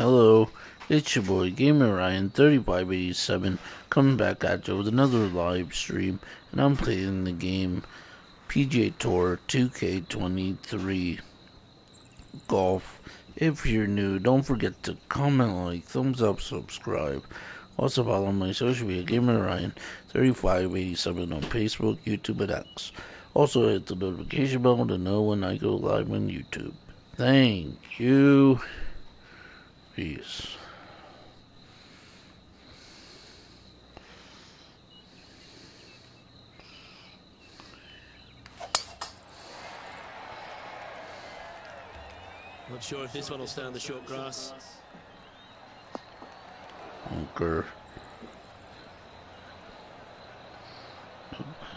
Hello, it's your boy Gamer Ryan 3587 coming back at you with another live stream, and I'm playing the game PGA Tour 2K23 Golf. If you're new, don't forget to comment, like, thumbs up, subscribe. Also follow my social media Gamer Ryan 3587 on Facebook, YouTube, and X. Also hit the notification bell to know when I go live on YouTube. Thank you. Peace. Not sure if this one will stay on the short grass. Bunker.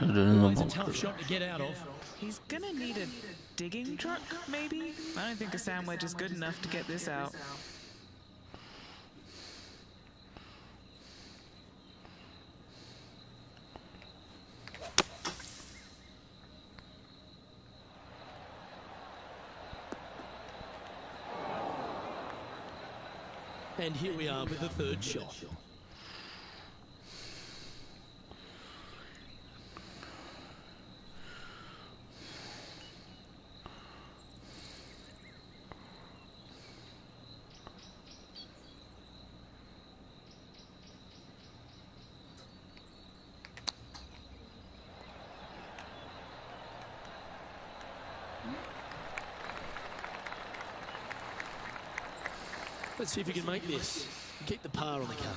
Always a tough shot to get out of. He's gonna need a digging truck, maybe? I don't think a sandwich is good enough to get this out. And here we are with the third shot. Let's see if we can make this. Keep the par on the card.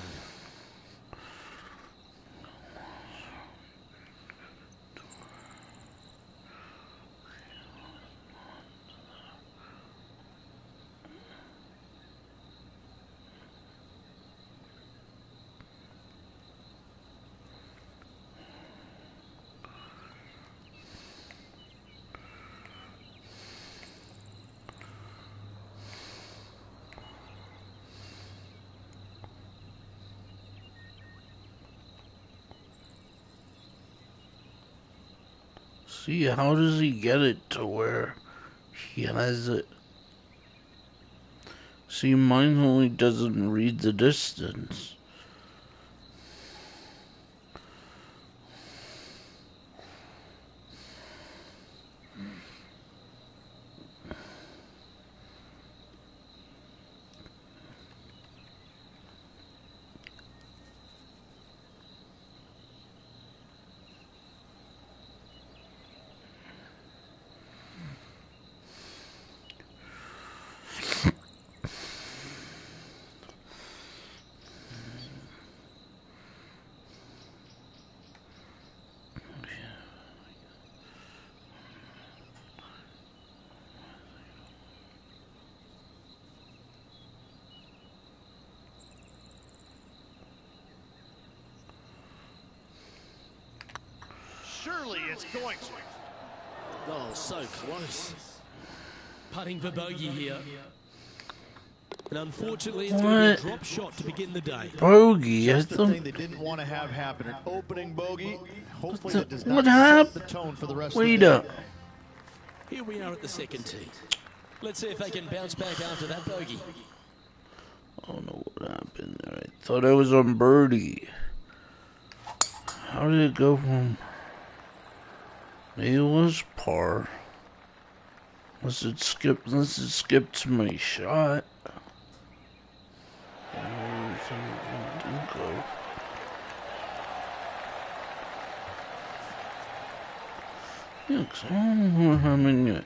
See, how does he get it to where he has it? See, mine only doesn't read the distance. Surely it's going to. Oh, so close. Putting for bogey here. And unfortunately, it's going to be a drop shot to begin the day. Bogey? Just the thing they didn't want to have happen. An opening bogey. Hopefully that does not What set happened? the tone for the rest Wait of the up. day. Here we are at the second tee. Let's see if they can bounce back after that bogey. I don't know what happened there. I thought I was on birdie. How did it go from... It was par. Unless it skipped my shot. Didn't go. Yeah, 'cause I don't know how many yet.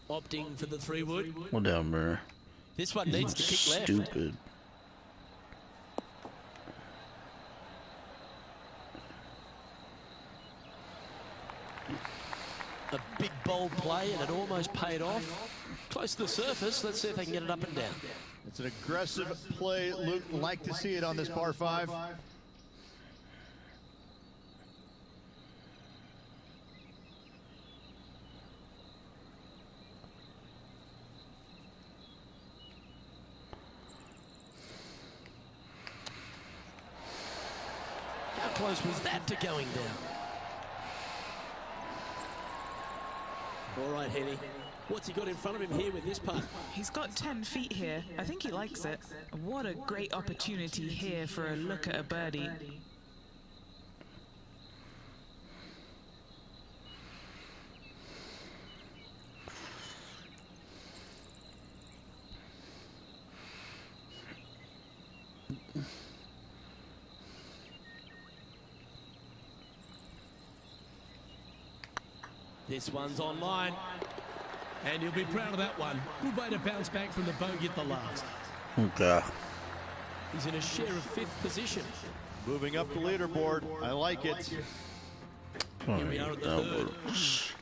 Opting for the 3-wood. Whatever. This one needs to kick left. Stupid. A big bold play, and it almost paid off. Close to the surface. Let's see if they can get it up and down. It's an aggressive play. Luke, like to see it on this par 5. How close was that to going down? All right, Henny. What's he got in front of him here with this putt? He's got 10 feet here. I think he likes it. What a great opportunity here for a look at a birdie. This one's online. And he'll be proud of that one. Good way to bounce back from the bogey at the last. Okay. He's in a share of 5th position. Moving up the leaderboard. I like it. Here we are at the That 3rd. works.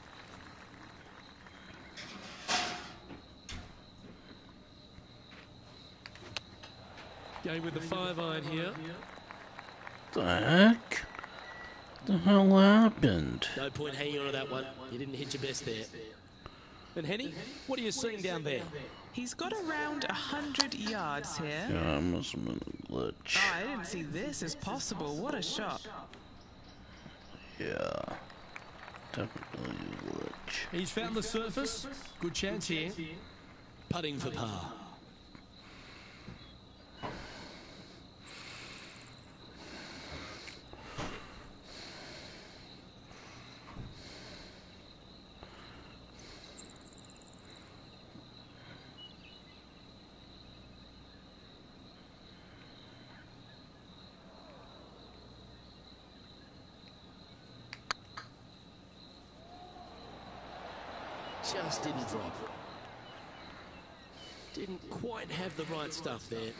Going with the 5-iron here. The heck? The hell happened? No point hanging on to that one. You didn't hit your best there. And Henny, what are you seeing down there? He's got around 100 yards here. Yeah, it must have been a glitch. Oh, I didn't see this as possible. What a shot. Yeah. Definitely a glitch. He's found the surface. Good chance here. Putting for par. Just didn't drop. Didn't quite have the right stuff there.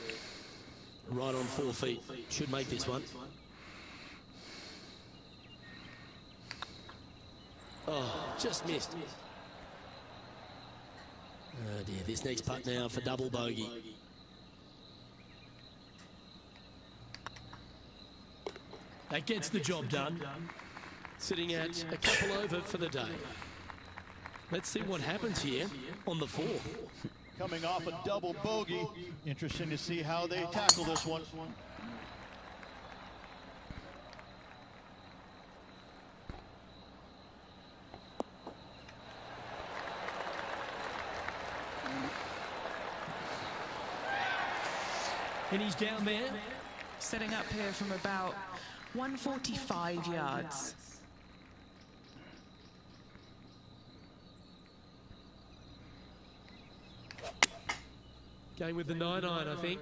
Right on 4 feet. Should make this one. Oh, just missed. Oh dear, this next putt now for double bogey. That gets the job done. Sitting at a couple over for the day. Let's see what happens here on the 4th. Coming off a double bogey. Interesting to see how they tackle this one. And he's down there. Setting up here from about 145 yards. Going with the 9-iron, I think.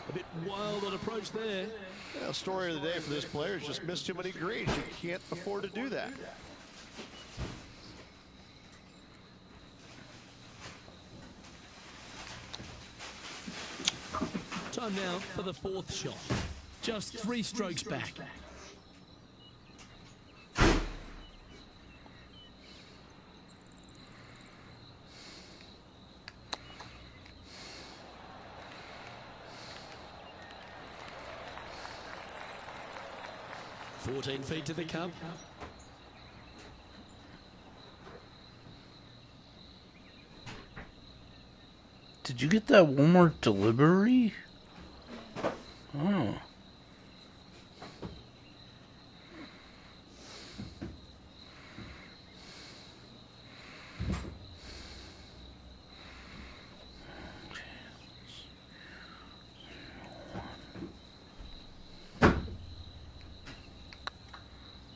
A bit wild on approach there. Yeah, story of the day for this player is just missed too many greens. You can't afford to do that. Time now for the 4th shot. Just 3 strokes back. $14 feet to the cup. Did you get that one more delivery? Oh.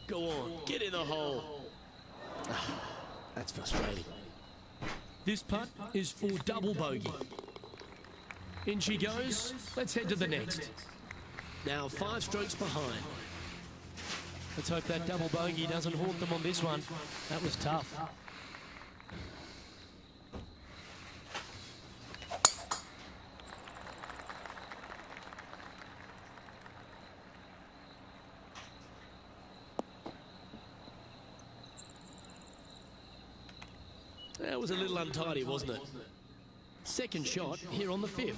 Go on, get in the hole. That's frustrating. This putt is for double bogey. In she goes. Let's head to the next. Now 5 strokes behind. Let's hope that double bogey doesn't haunt them on this one. That was tough. That was a little untidy, wasn't it? Second shot here on the 5th.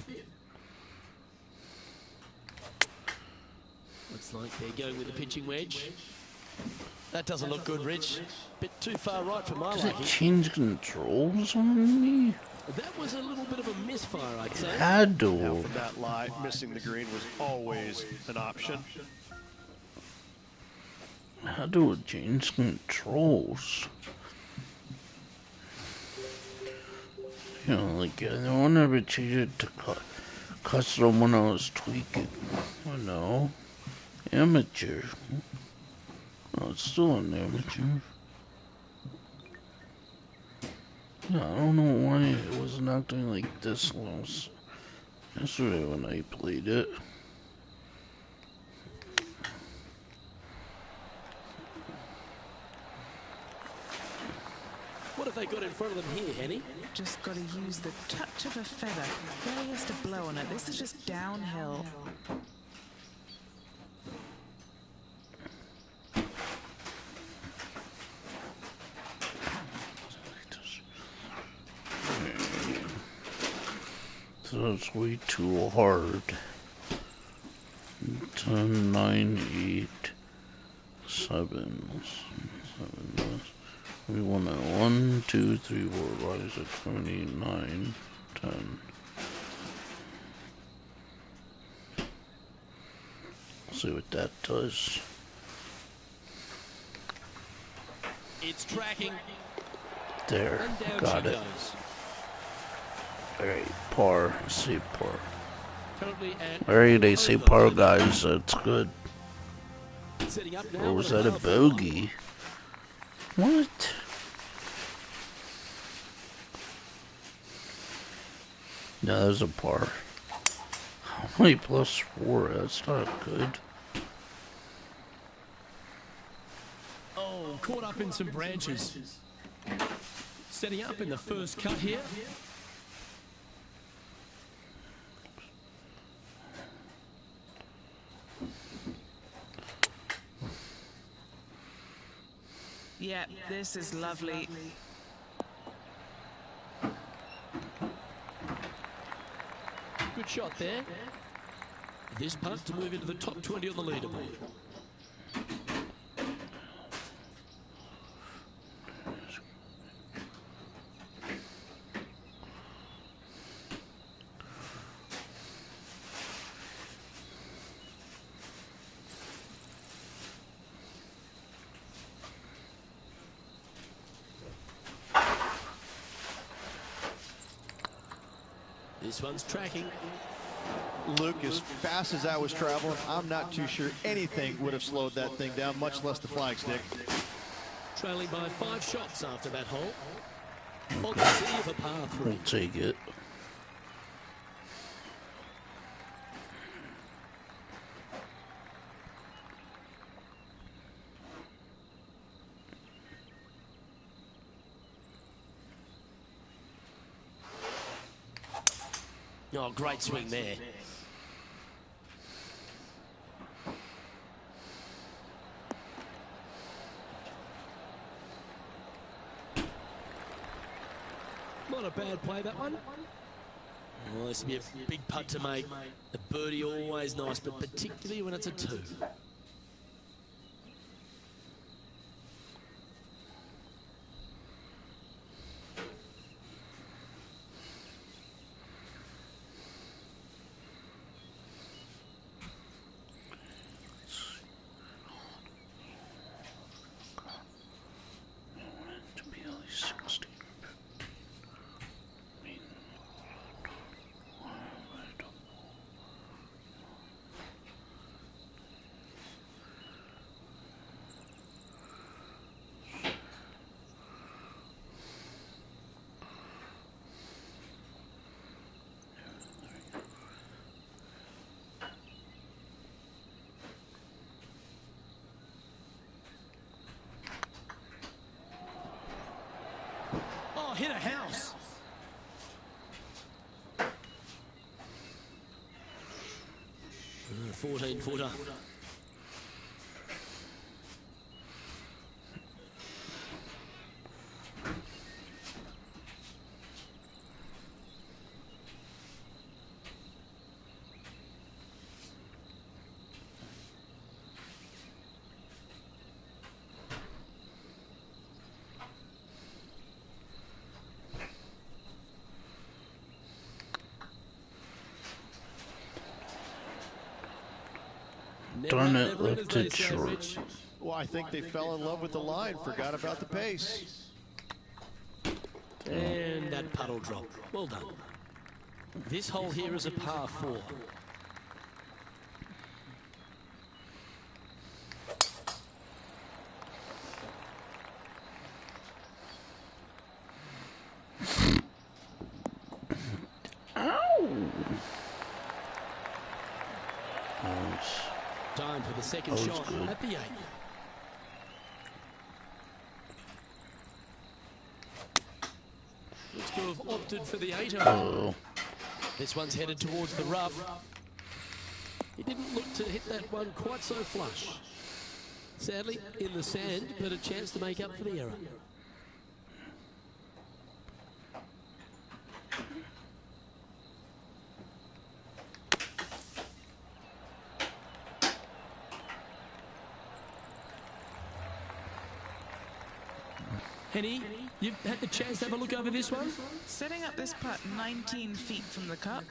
Looks like they're going with the pitching wedge. That doesn't look good, Rich. Bit too far right for my Did it liking. change controls on me? That was a little bit of a misfire, I'd say. Had Now to. from that lie, missing the green was always an option. How do I change controls? You know, like, I don't ever change it to custom when I was tweaking. I know. Amateur. Oh, it's still an amateur. Yeah, I don't know why it wasn't acting like this yesterday when I played it. What have they got in front of them here, Henny? Just got to use the touch of a feather. Barely has to blow on it. This is just downhill. So it's way too hard. 10, 9, 8, 7. We want a 1, 2, 3, 4, 5, 6, 7, 8, 9, 10. See what that does. It's tracking. There, And down got she it. goes. Alright, par. See par. Currently at Alright, they say over. par, guys. That's good. Setting up now Or was with that a par four. bogey? What? No, that was a par. How many plus 4? That's not good. Oh, caught up in some branches. Setting up in the first cut here. Yeah, this is lovely. Good shot there. This putt to move into the top 20 on the leaderboard. This one's tracking. Luke, as fast as I was traveling, I'm not too sure anything would have slowed that thing down, much less the flagstick. Trailing by 5 shots after that hole. On the tee of a par 3. We'll take it. Oh, great swing there. Not a bad play, that one. Well, this will be a big putt to make. A birdie always nice, but particularly when it's a 2. To be at least 16. Oh, hit a house. Uh, 14-footer. Darn it, left it short. Well, I think they fell in love with the line, forgot about the pace. And that puddle drop. Well done. This hole here is a par 4. Nice. Time for the second shot good. at the 8th. Looks to have opted for the 8. Oh. This one's headed towards the rough. He didn't look to hit that one quite so flush. Sadly, in the sand, but a chance to make up for the error. Henny, you've had the chance to have a look over this one? Setting up this putt 19 feet from the cup.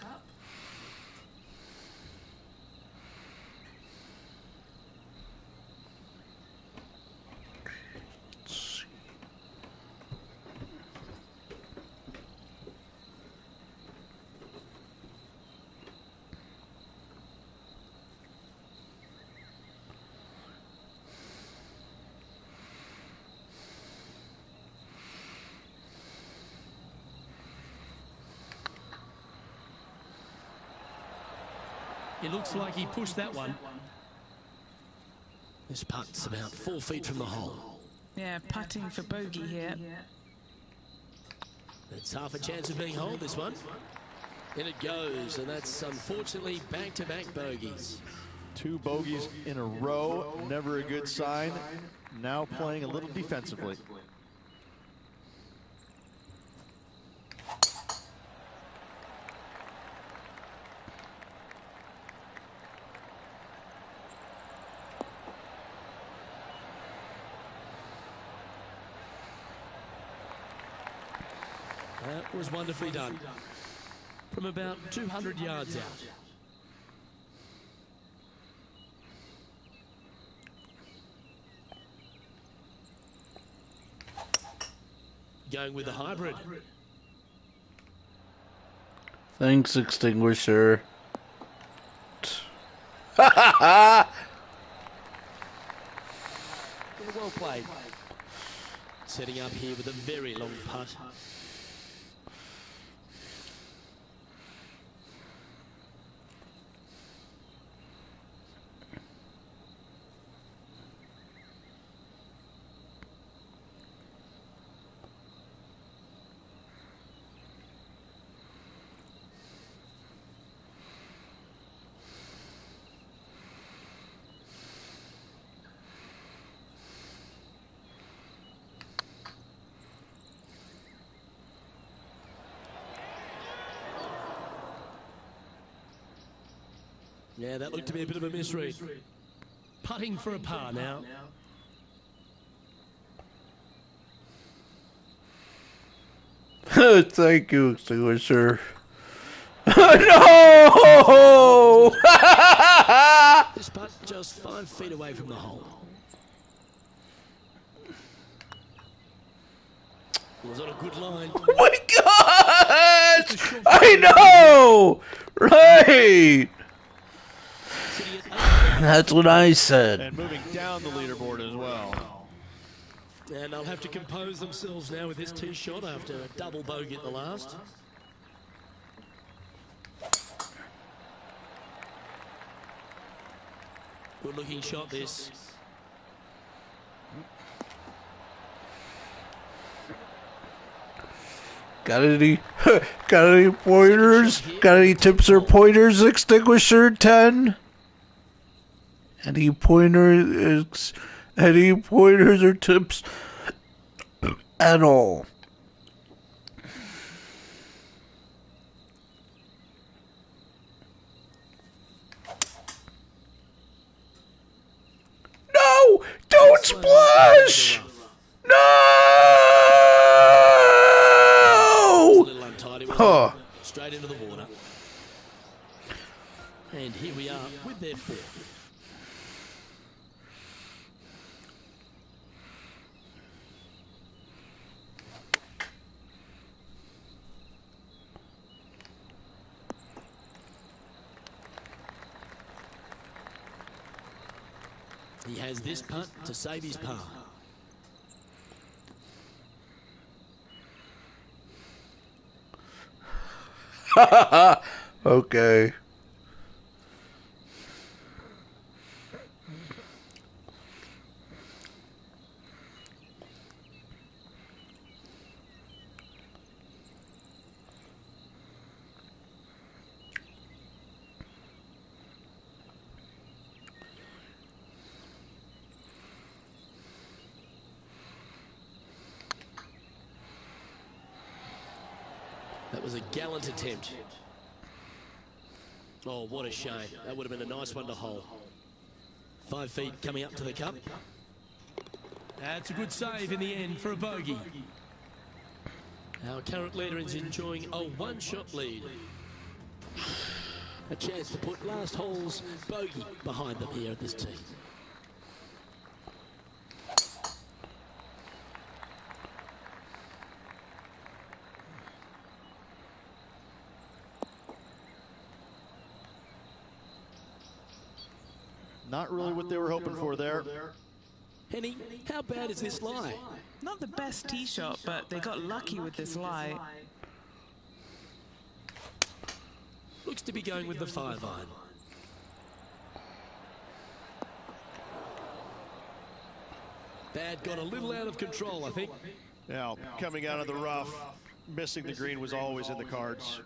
It looks like he pushed that one. This putt's about 4 feet from the hole. Yeah, putting for bogey here. It's half a chance of being holed, this one. In it goes, and that's unfortunately back-to-back bogeys. 2 bogeys in a row, never a good sign. Now playing a little defensively. That was wonderfully done. From about 200 yards out. Going with the hybrid. Thanks, Extinguisher. Yeah, well played. Setting up here with a very long putt. Yeah, that looked to be a bit of a misread. Putting for a par now. Thank you, Extinguisher. No! This putt just 5 feet away from the hole. Was on a good line. Oh my gosh! I know! Right! Sitting at 8. That's what I said. And moving down the leaderboard as well. And they'll have to compose themselves now with this tee shot after a double bogey at the last. Good looking shot this. Got any pointers? Got any tips or pointers, Extinguisher 10? Any pointers or tips at all? No! Don't splash! No! A little untidy, wasn't Huh. it? Straight into the water. And here we are with their 4. He has this putt to save his par. Okay. That was a gallant attempt. Oh, what a shame. That would have been a nice one to hole. 5 feet coming up to the cup. That's a good save in the end for a bogey. Our current leader is enjoying a one-shot lead. A chance to put last hole's bogey behind them here at this tee. Not really what they were hoping for there. Henny, how bad is this lie? Not the best tee shot, but they got lucky with this lie. Looks to be going with the 5-iron. Bad got a little out of control, I think. Now, coming out of the rough, missing the green was always in the cards.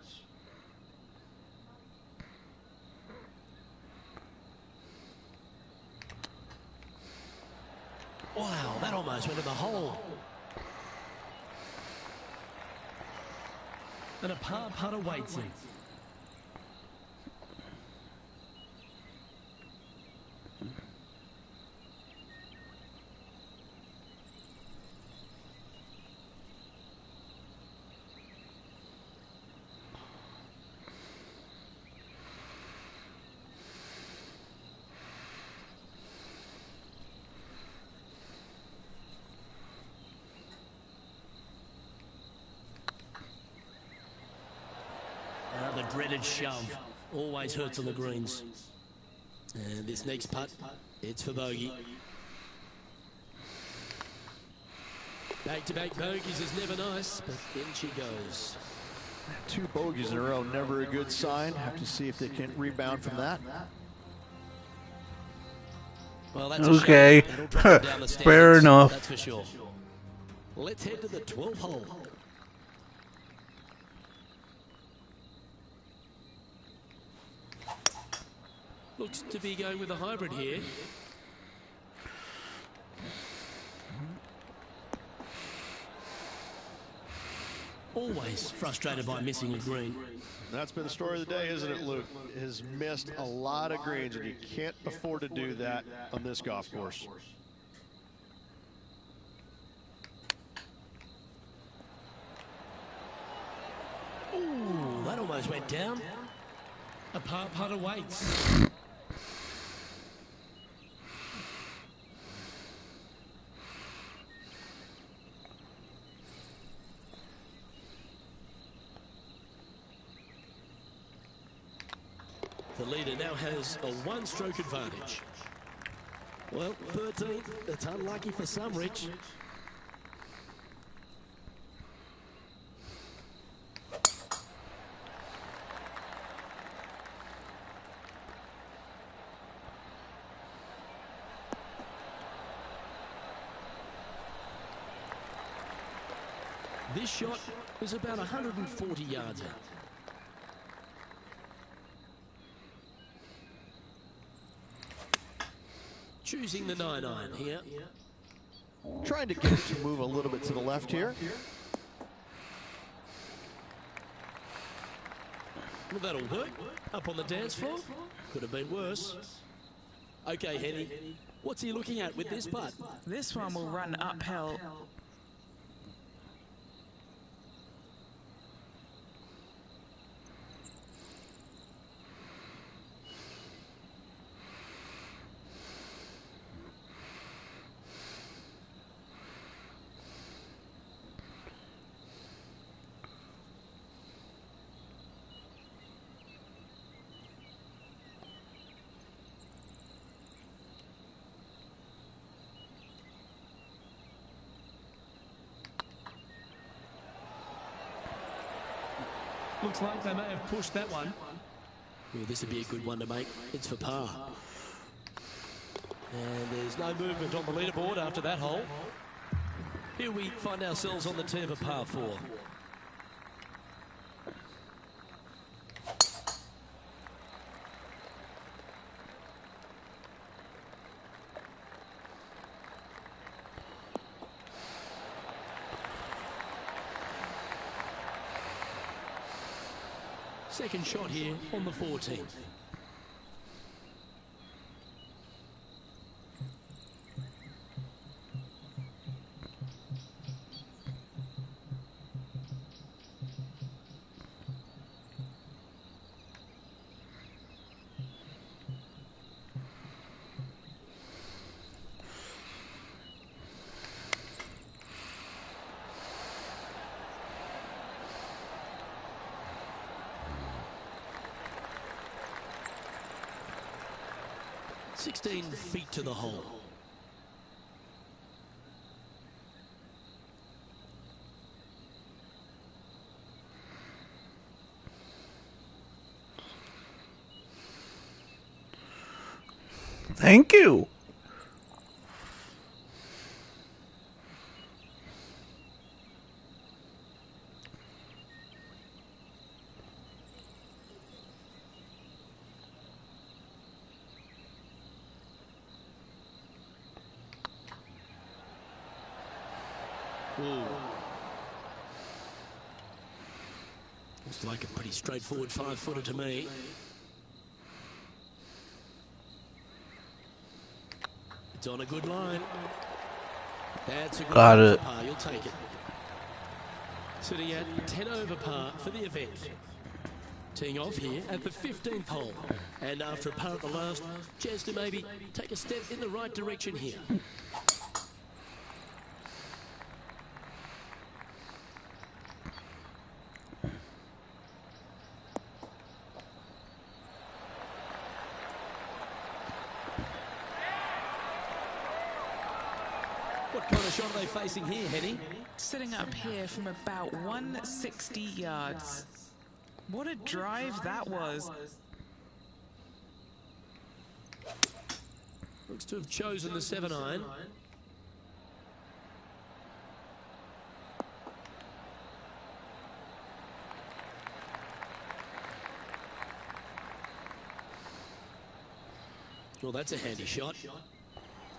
Wow, that almost went in the hole. And a par putt awaits him. The dreaded shove always hurts on the greens. And this next putt, it's for bogey. Back-to-back bogeys is never nice, but in she goes. 2 bogeys in a row, never a good sign. Have to see if they can rebound from that. Well, that's Okay. It'll drop them down the standings, Fair enough. that's for sure. Let's head to the 12th hole. Looks to be going with a hybrid here. Always frustrated by missing a green. That's been the story of the day, isn't it, Luke? Has missed a lot of greens, and you can't afford to do that on this golf course. Ooh, that almost went down. A par putt awaits. The leader now has a 1-stroke advantage. Well, 13th, that's unlucky for some, Rich. This shot is about 140 yards out. Choosing the 9-iron here. Trying to get it to move a little bit to the left here. Well, that'll work. Up on the dance floor. Could have been worse. Okay, Henny. What's he looking at with this putt? This one will run uphill. Looks like they may have pushed that one. Well, this would be a good one to make. It's for par. And there's no movement on the leaderboard after that hole. Here we find ourselves on the tee of a par 4. Second shot here on the 14th. "16 feet to the hole." Thank you. Ooh. Looks like a pretty straightforward 5-footer to me. It's on a good line. That's a good Got one it. for par. You'll take it. Sitting at 10 over par for the event. Teeing off here at the 15th hole. And after a par at the last, chance to maybe take a step in the right direction here. What kind of shot are they facing here, Henny? Sitting up here from about 160 yards. What a drive that was. Looks to have chosen the 7-iron. Well, that's a handy shot.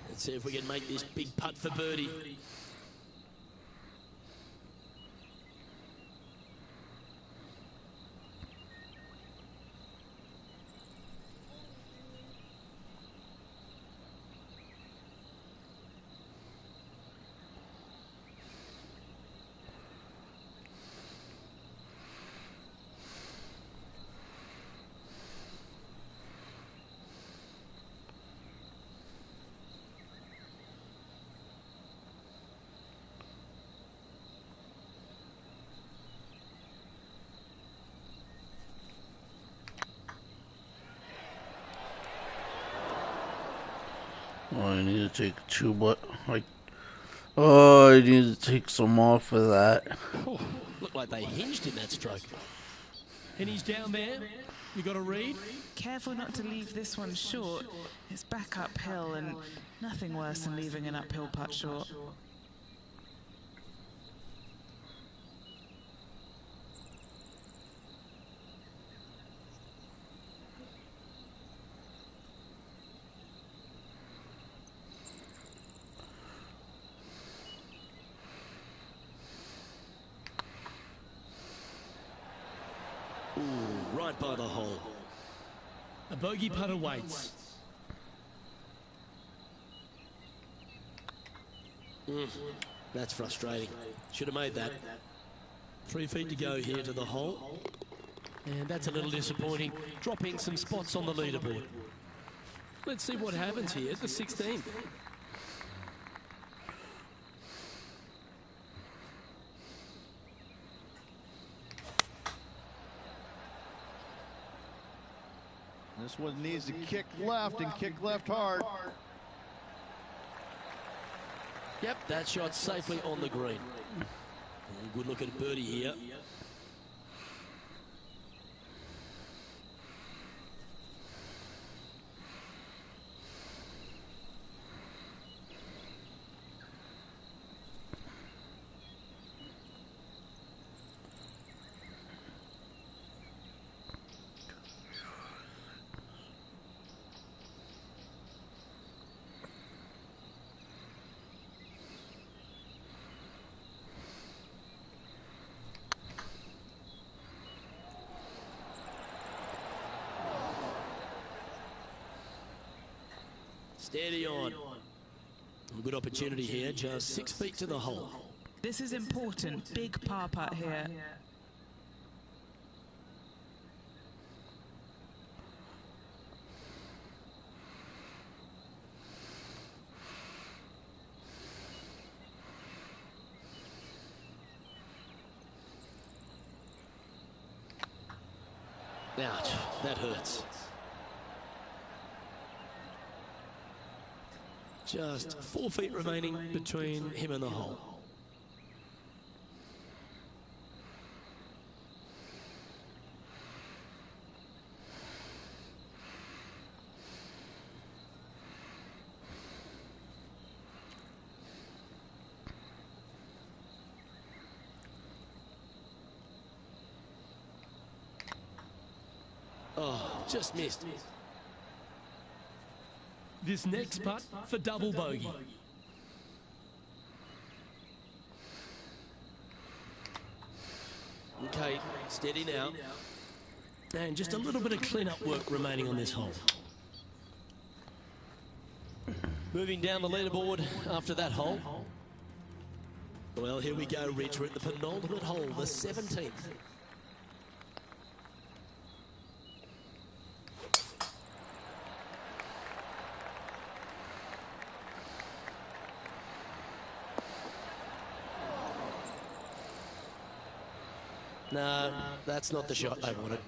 Let's see if we can make this big putt for birdie. Oh, I need to take two, but like, oh, I need to take some off of that. Oh, looked like they hinged in that stroke. Henny's down there. You got to read. Careful not to leave this one short. It's back uphill and nothing worse than leaving an uphill putt short. Ooh, right by the hole. A bogey putt awaits. That's frustrating. Should have made that. 3 feet to go here to the hole. And that's a little disappointing. Dropping some spots on the leaderboard. Let's see what happens here at the 16th. This one needs to kick left and kick left hard. Yep, that shot safely on the green. Good look at birdie here. Steady on. A good opportunity here, just 6 feet to the hole. This is important. Big par putt here. Ouch, that hurts. Just 4 feet remaining between him and the hole. Oh, just missed. This next putt for double bogey. Okay, steady now. And just a little bit of clean-up work remaining on this hole. Moving down the leaderboard after that hole. Well, here we go, Rich. We're at the penultimate hole, the 17th. No, that's not the shot they wanted.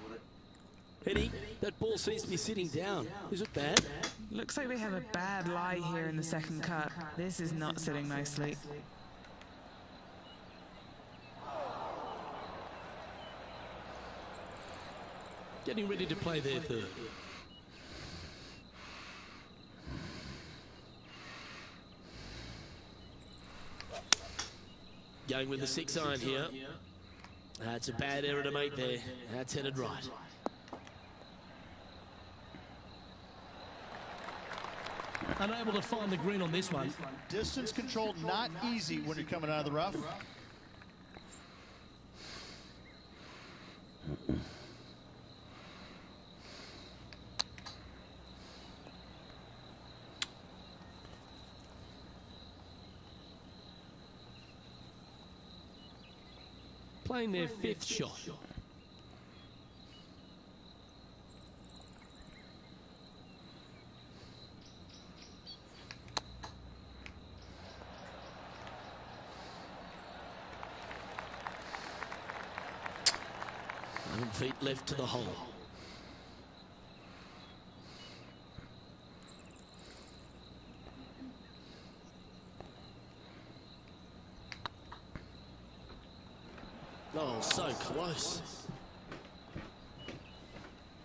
Penny, that ball seems to be sitting down. Is it bad? Looks like we have a bad lie here in the second cut. This is not sitting nicely. Getting ready to play their third. Going with the 6-iron here. That's a bad error to make there. That's headed right. Unable to find the green on this one. Distance control not easy when you're coming out of the rough. Playing their 5th shot. Feet left to the hole. Oh, so close.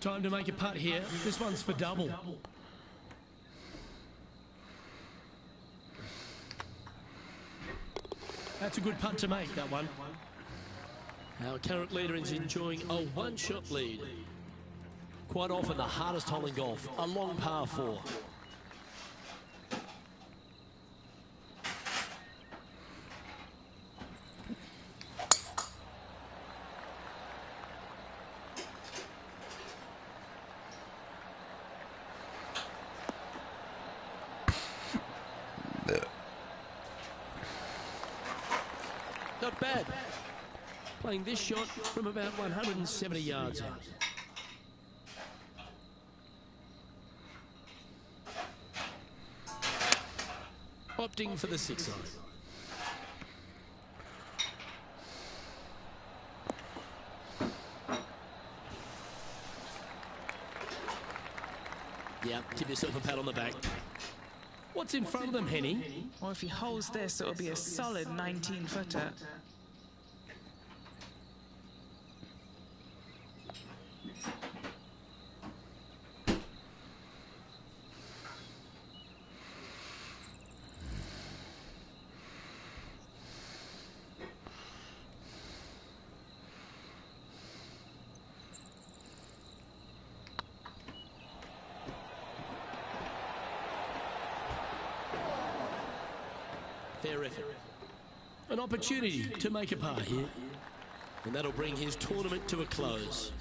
Time to make a putt here. This one's for double. That's a good putt to make, that one. Our current leader is enjoying a 1-shot lead. Quite often the hardest hole in golf, a long par 4. Not bad. Playing this shot from about 170 yards out. Opting for the 6-iron. Yeah, give yourself a pat on the back. What's in front of them, Henny? Well, if he holds this, it'll be a solid 19-footer. Fair effort. An opportunity to make a par here. And that'll bring his tournament to a close.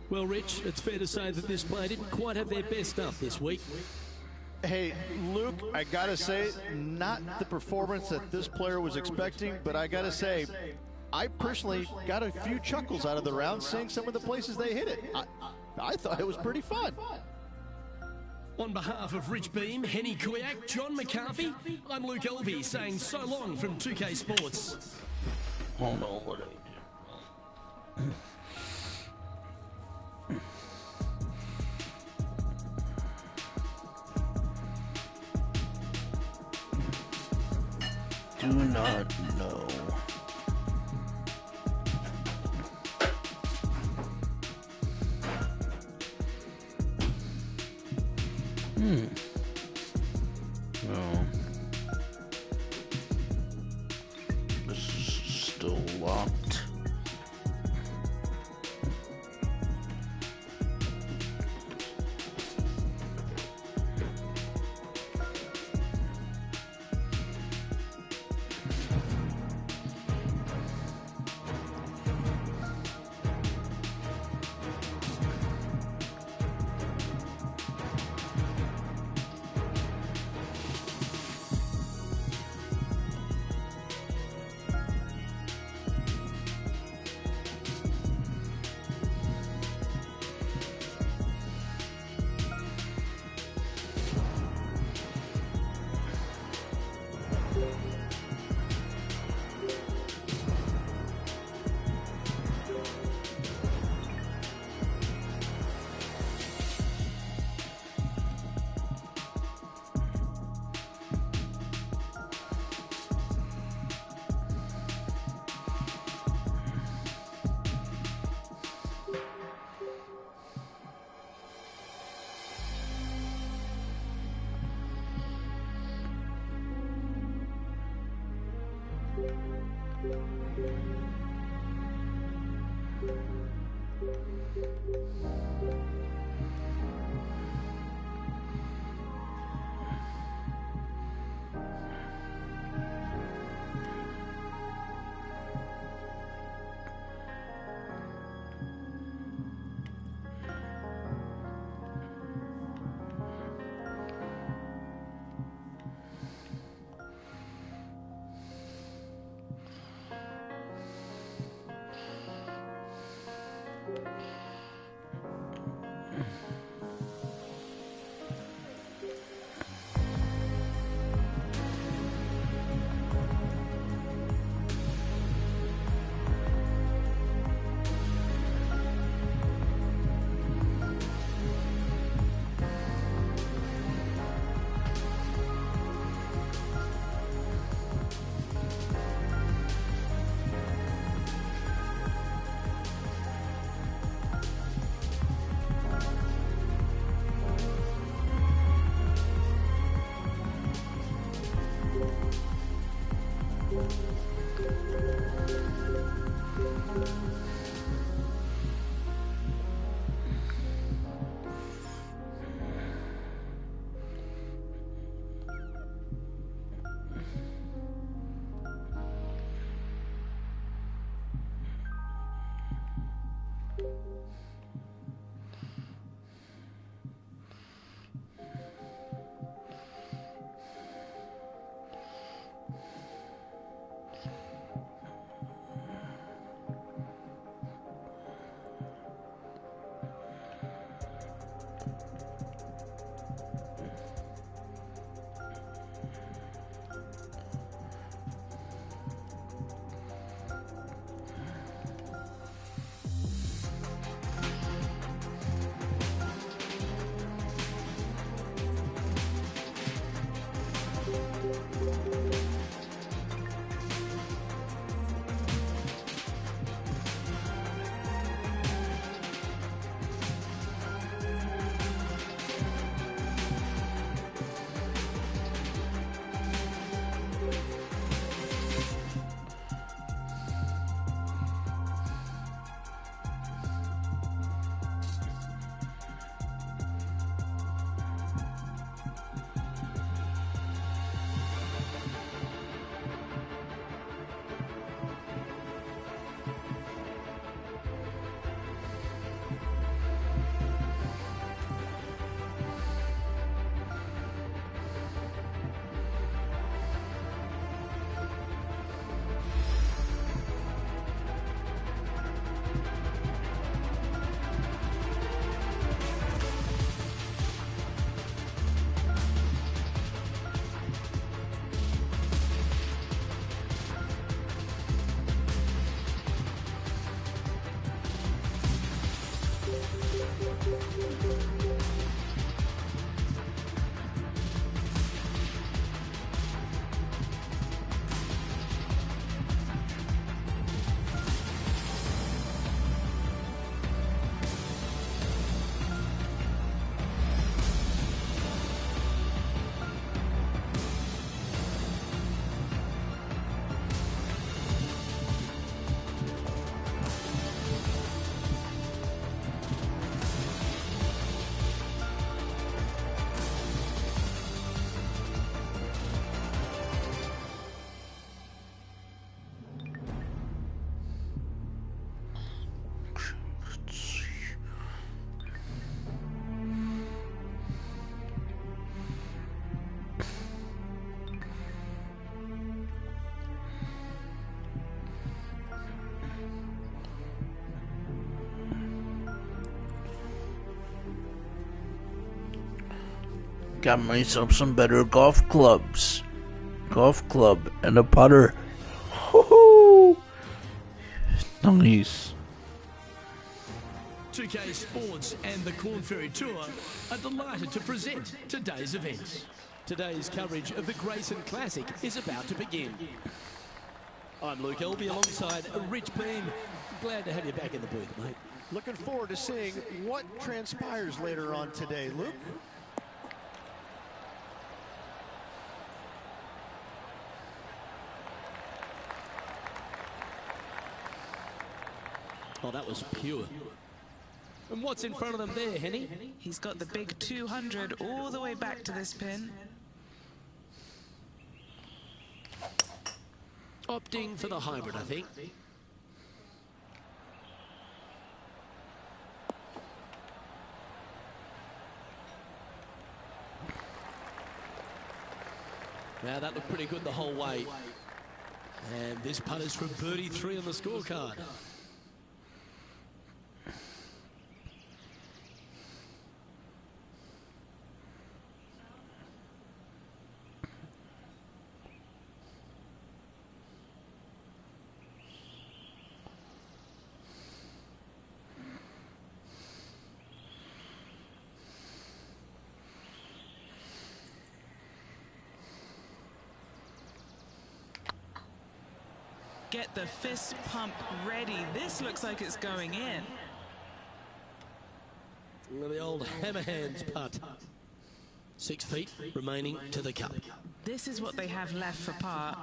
Well, Rich, it's fair to say that this player didn't quite have their best stuff this week. Hey, Luke, I got to say, not the performance that this player was expecting, but I got to say, I personally got a few chuckles out of the round seeing some of the places they hit it. I thought it was pretty fun. On behalf of Rich Beam, Henny Kuyak, John McCarthy, I'm Luke Elvey saying so long from 2K Sports. Oh no, what I do not know. No. This is still locked. Got myself some better golf clubs. Golf club and a putter. Woohoo! Nice. 2K Sports and the Corn Ferry Tour are delighted to present today's events. Today's coverage of the Grayson Classic is about to begin. I'm Luke Elby alongside Rich Beam. Glad to have you back in the booth, mate. Looking forward to seeing what transpires later on today, Luke. Oh, that was pure. And what's in front of them there, Henny? He's got the big 200 all the way back to this pin. Opting for the hybrid, I think. Now that looked pretty good the whole way. And this putt is for birdie 3 on the scorecard. Get the fist pump ready. This looks like it's going in. The old hammer hands putt. 6 feet remaining to the cup. This is what they have left for par.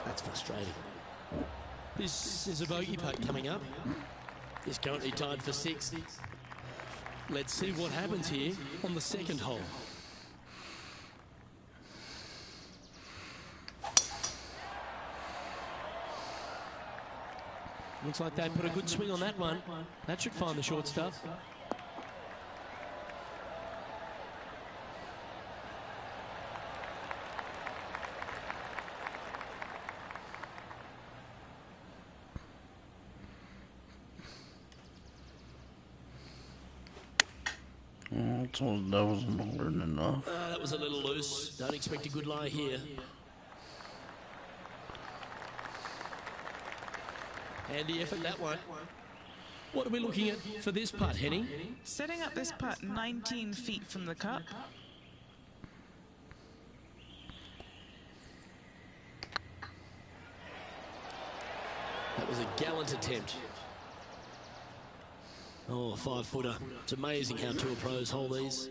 That's frustrating. This is a bogey putt coming up. He's currently tied for 6th. Let's see what happens here on the second hole. Looks like they put a good swing on that one. That should find the short stuff. That was more than enough. That was a little loose. Don't expect a good lie here. Handy effort, that one. What are we looking at for this putt, Henny? Setting up this putt 19 feet from the cup. That was a gallant attempt. Oh, 5-footer. It's amazing how tour pros hold these.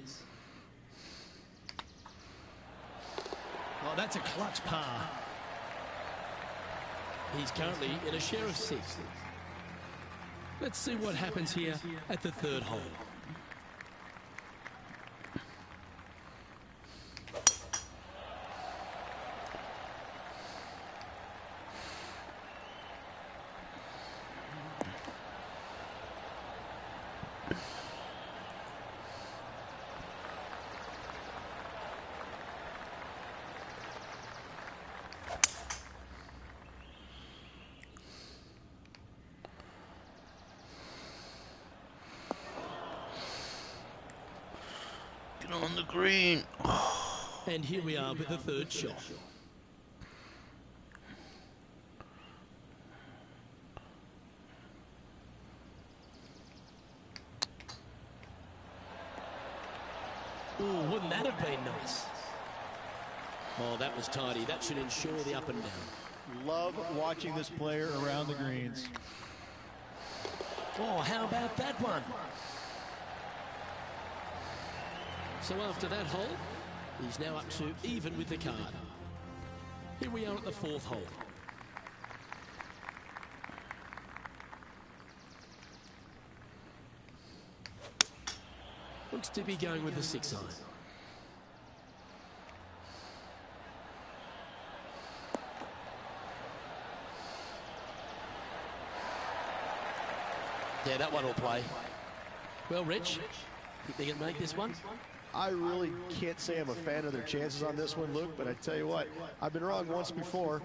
Oh, that's a clutch par. He's currently in a share of 6th. Let's see what happens here at the third hole. green. And here we are with the third shot. Oh, wouldn't that have been nice? Oh, that was tidy. That should ensure the up and down. Love watching this player around the greens. Oh, how about that one? So after that hole, he's now up to even with the card. Here we are at the fourth hole. Looks to be going with the 6 iron. Yeah, that one will play. Well, Rich, think they can make this one? I really can't say I'm a fan of their chances on this one, Luke, but I tell you what, I've been wrong once before.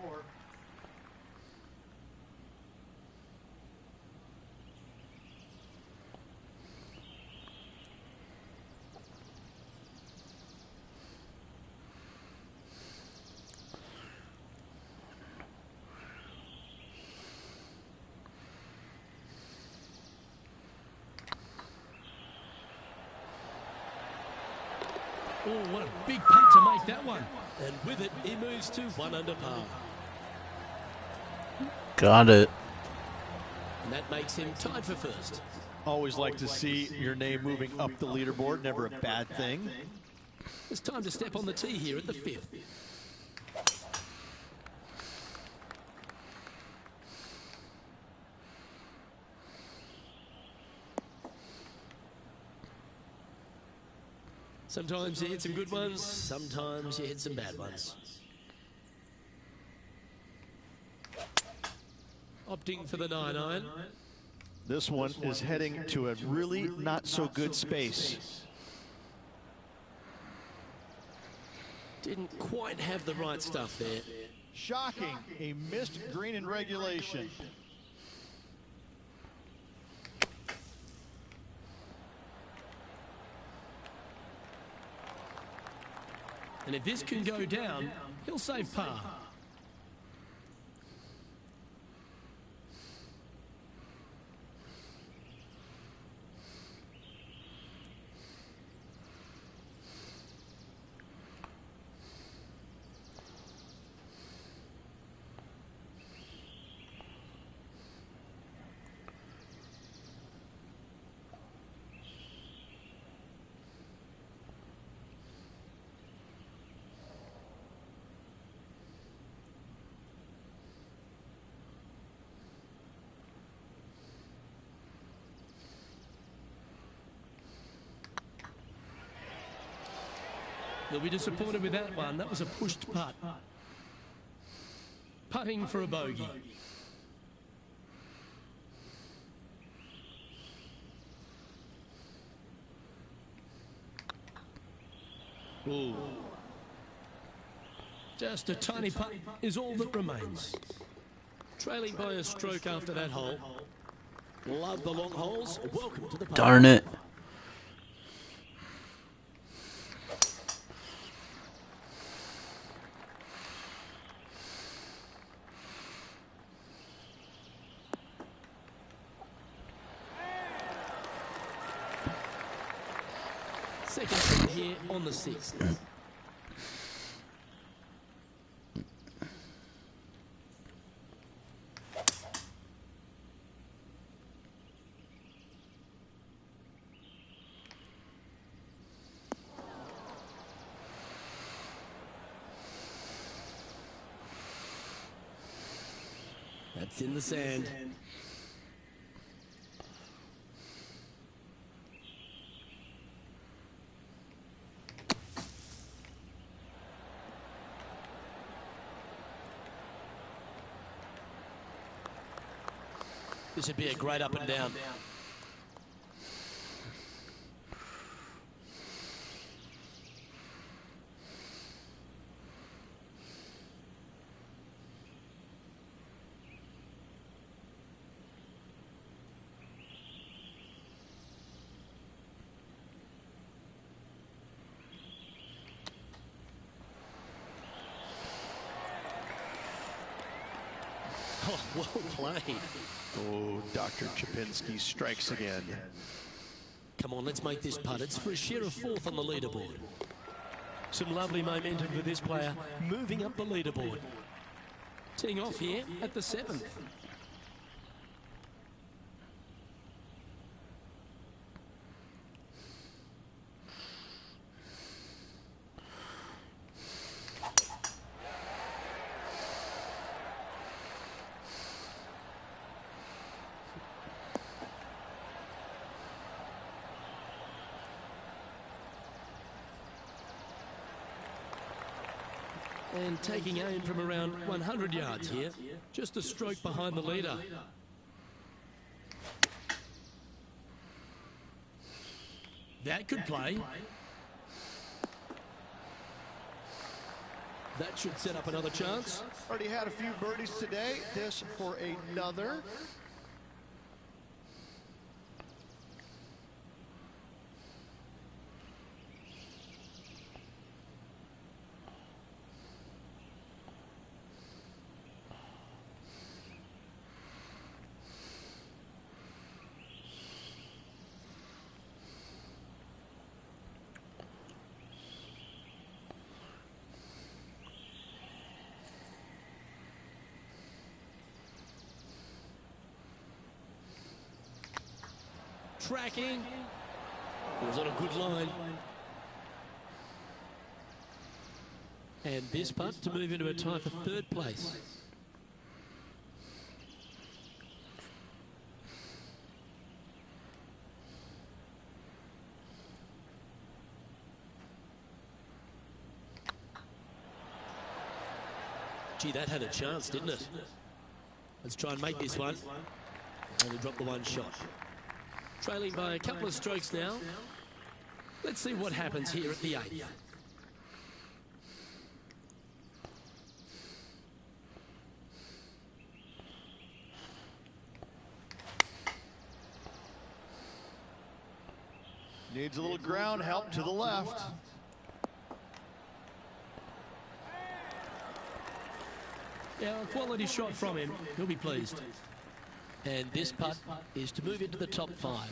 Oh, what a big putt to make that one. And with it, he moves to 1 under par. Got it. And that makes him tied for first. Always like to see your name moving up the leaderboard, never a bad thing. It's time to step on the tee here at the 5th. Sometimes you hit some good ones, sometimes you hit some bad ones. Opting for the 9 iron. This one is heading to a really not so good space. Didn't quite have the right stuff there. Shocking, a missed green in regulation. And if this can go down, he'll save par. They'll be disappointed with that one. That was a pushed putt. Putting for a bogey. Ooh. Just a tiny putt is all that remains. Trailing by a stroke after that hole. Love the long holes. Welcome to the park. Darn it. Second shot here on the 6th. That's in the sand. This would be a great up and down. Oh, well played. Oh, Dr. Chapinski strikes again. Come on, let's make this putt. It's for a share of 4th on the leaderboard. Some lovely momentum for this player, moving up the leaderboard. Teeing off here at the 7th. And taking aim from around 100 yards here, just a stroke behind the leader. That could play. That should set up another chance. Already had a few birdies today. This for another. Tracking. It was on a good line. And this putt to move into a tie for 3rd place. Gee, that had a chance, didn't it? Let's try and make this one. Only dropped the one shot. Trailing by a couple of strokes now. Let's see what happens here at the 8th. Needs a little ground help to the left. Yeah, a quality shot from him. He'll be pleased. And this putt is to move into the top 5.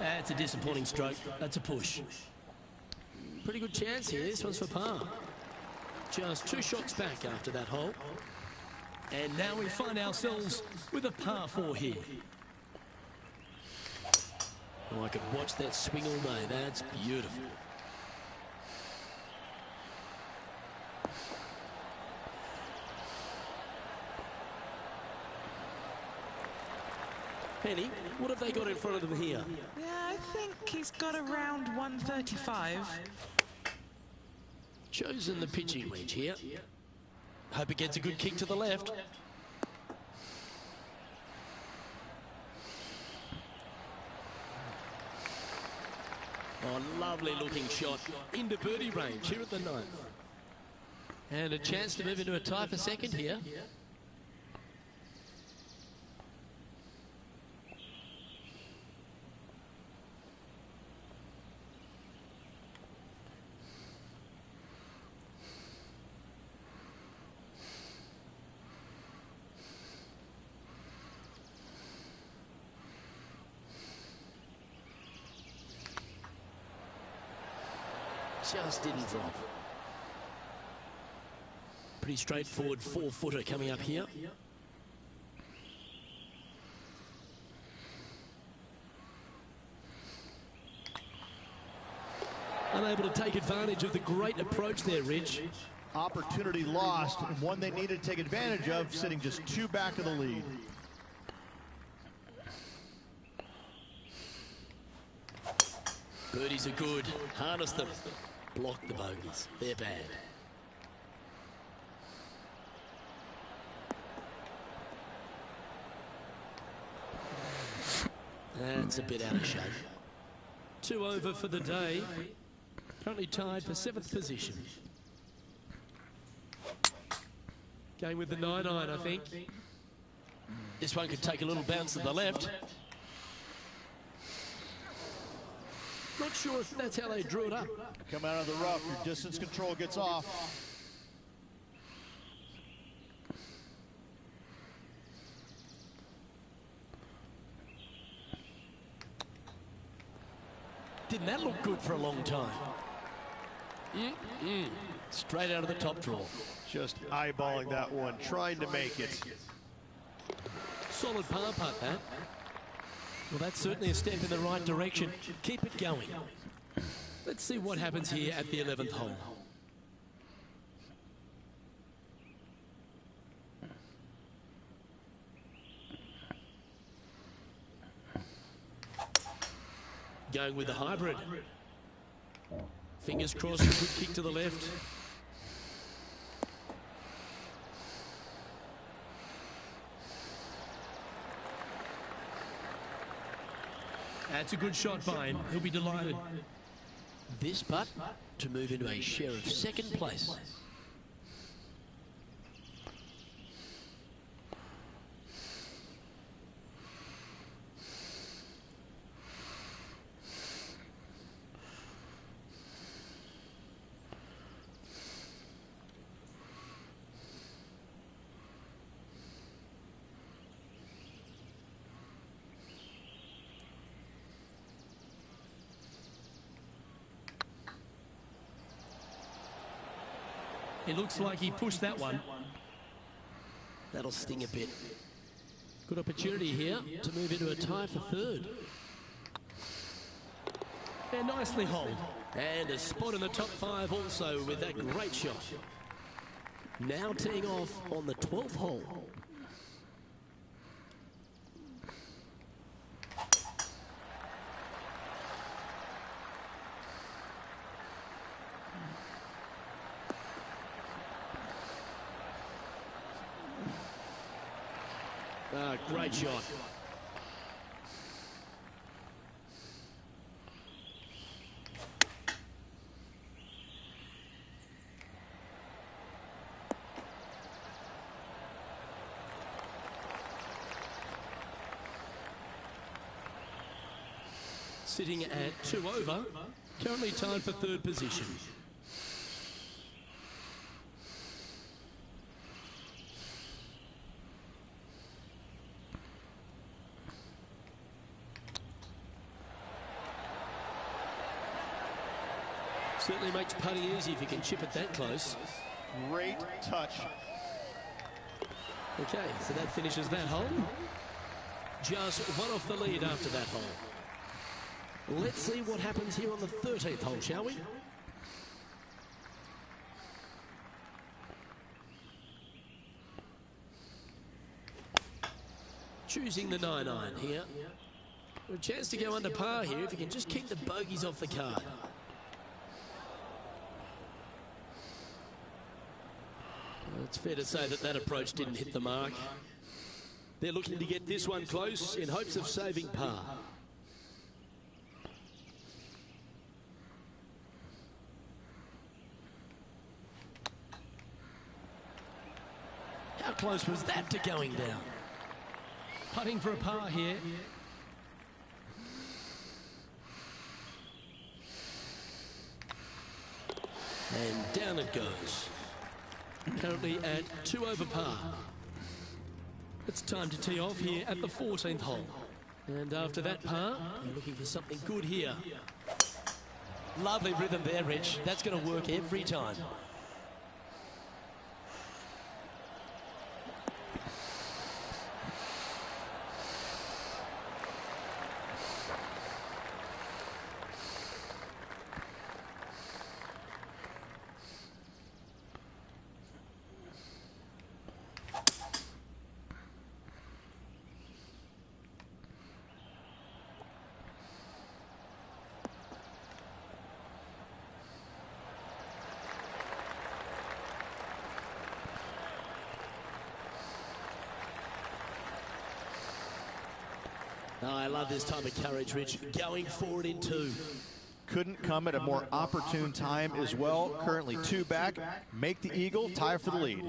That's a disappointing stroke. That's a push. Pretty good chance here. This one's for par. Just 2 shots back after that hole. And now we find ourselves with a par 4 here. Oh, I could watch that swing all day. That's beautiful. Penny, what have they got in front of them here? Yeah, I think he's got around 135. Chosen the pitching wedge here. Hope it gets a good kick to the left. Oh, lovely looking shot into birdie range here at the 9th. And a chance to move into a tie for 2nd here. Just didn't drop. Pretty straightforward 4-footer coming up here. Unable to take advantage of the great approach there, Ridge. Opportunity lost, and one they needed to take advantage of, sitting just 2 back of the lead. Birdies are good. Harness them. Block the bogeys. They're bad. That's a bit out of shape. 2 over for the day. Currently tied for 7th position. Going with the 9-iron, I think. This one could take a little bounce to the left. Not sure if that's how they drew it up. Come out of the rough, your distance control gets off. Didn't that look good for a long time? Straight out of the top draw. Just eyeballing that one, trying to make it. Solid par putt, that. Well, that's certainly a step in the right direction. Keep it going. Let's see what happens here at the 11th hole. Going with the hybrid. Fingers crossed, a good kick to the left. That's a good shot by him. He'll be delighted. This putt to move into a share of second place. It looks like he pushed that one. That'll sting a bit. Good opportunity here to move into a tie for third. And nicely holed. And a spot in the top 5 also with that great shot. Now teeing off on the 12th hole. Great shot. Sitting at 2 over, currently tied for third position. Certainly makes putting easy if you can chip it that close. Great touch. Okay, so that finishes that hole. Just one off the lead after that hole. Let's see what happens here on the 13th hole, shall we? Choosing the 9-iron here. A chance to go under par here if you can just keep the bogeys off the card. It's fair to say that that approach didn't hit the mark. They're looking to get this one close in hopes of saving par. How close was that to going down? Putting for a par here. And down it goes. Currently at 2 over par. It's time to tee off here at the 14th hole. And after that par, you're looking for something good here. Lovely rhythm there, Rich. That's going to work every time. Oh, I love this type of courage, Rich. Going forward in 2. Couldn't come at a more opportune time as well. Currently 2 back. Make the eagle, tie for the lead.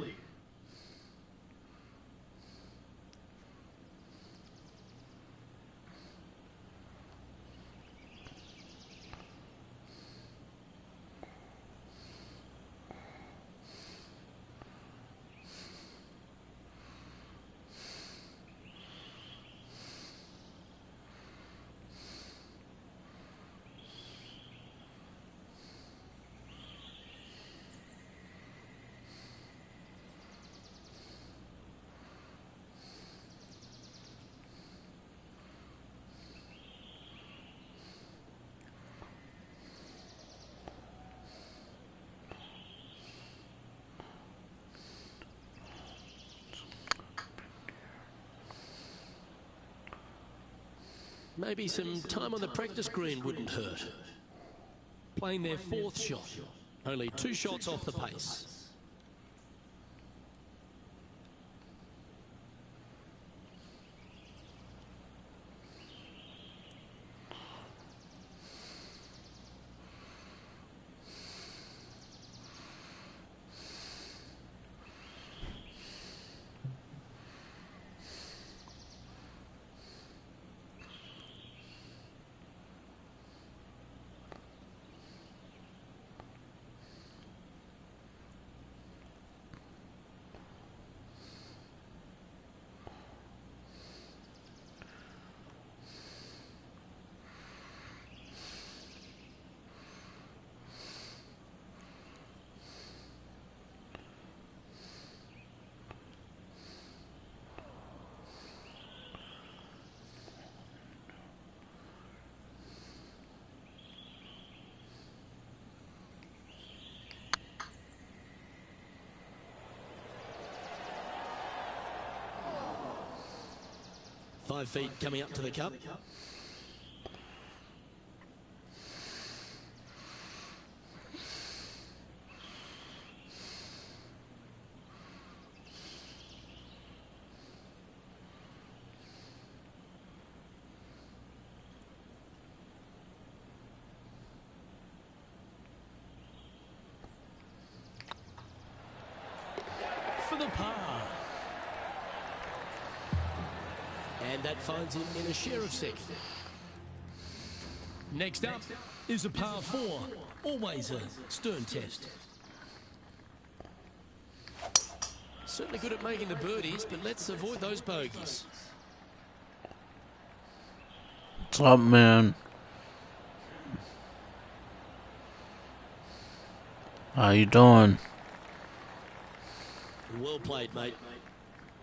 maybe some time on the practice green wouldn't hurt. Playing their 4th shot. Only 2 shots off the pace. Five feet coming up to the cup. For the par. And that finds him in a share of second. Next up is a par 4. Always a stern test. Certainly good at making the birdies, but let's avoid those bogeys. What's up, man? How you doing? Well played, mate.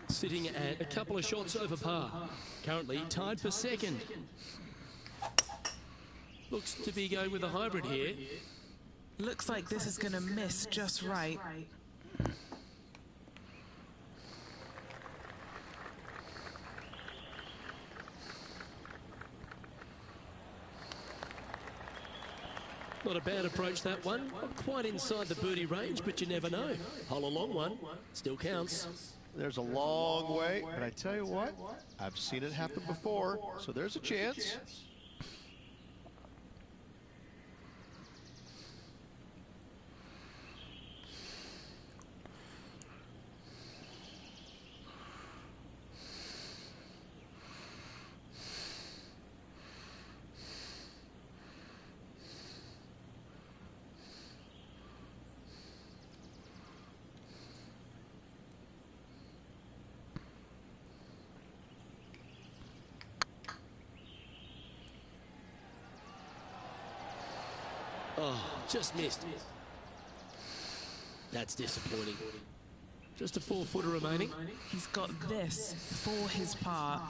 Sitting at a couple of shots over par. Currently tied for second. Looks to be going with a hybrid here. Looks like this is going to miss just right. Not a bad approach, that one. Not quite inside the birdie range, but you never know. Hole a long one. Still counts. There's a long way, but I tell you what, I've seen it happen before, so there's a chance. Oh, just missed. That's disappointing. Just a 4-footer remaining. He's got this for his par.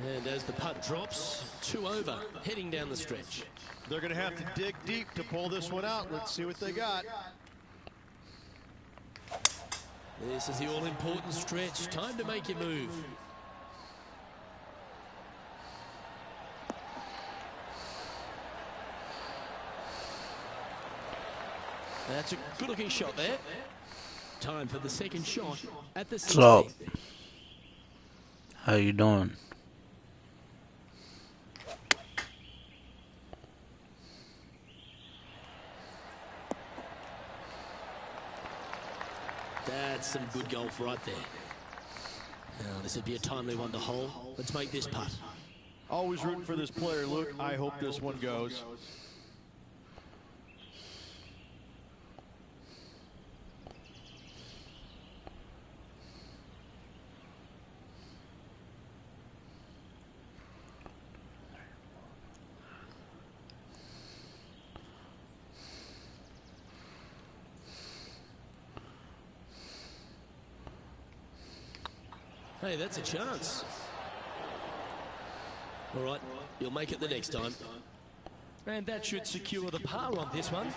And as the putt drops, 2 over, heading down the stretch. They're going to have to dig deep to pull this one out. Let's see what they got. This is the all-important stretch. Time to make your move. That's a good-looking shot there. Time for the second shot at the 16th. What's up? How you doing? That's some good golf right there. Now, this would be a timely one to hole. Let's make this putt. Always rooting for this player, Luke. I hope this one goes. Hey, that's a chance. All right, you'll make it the next time. And that should secure the par on this one.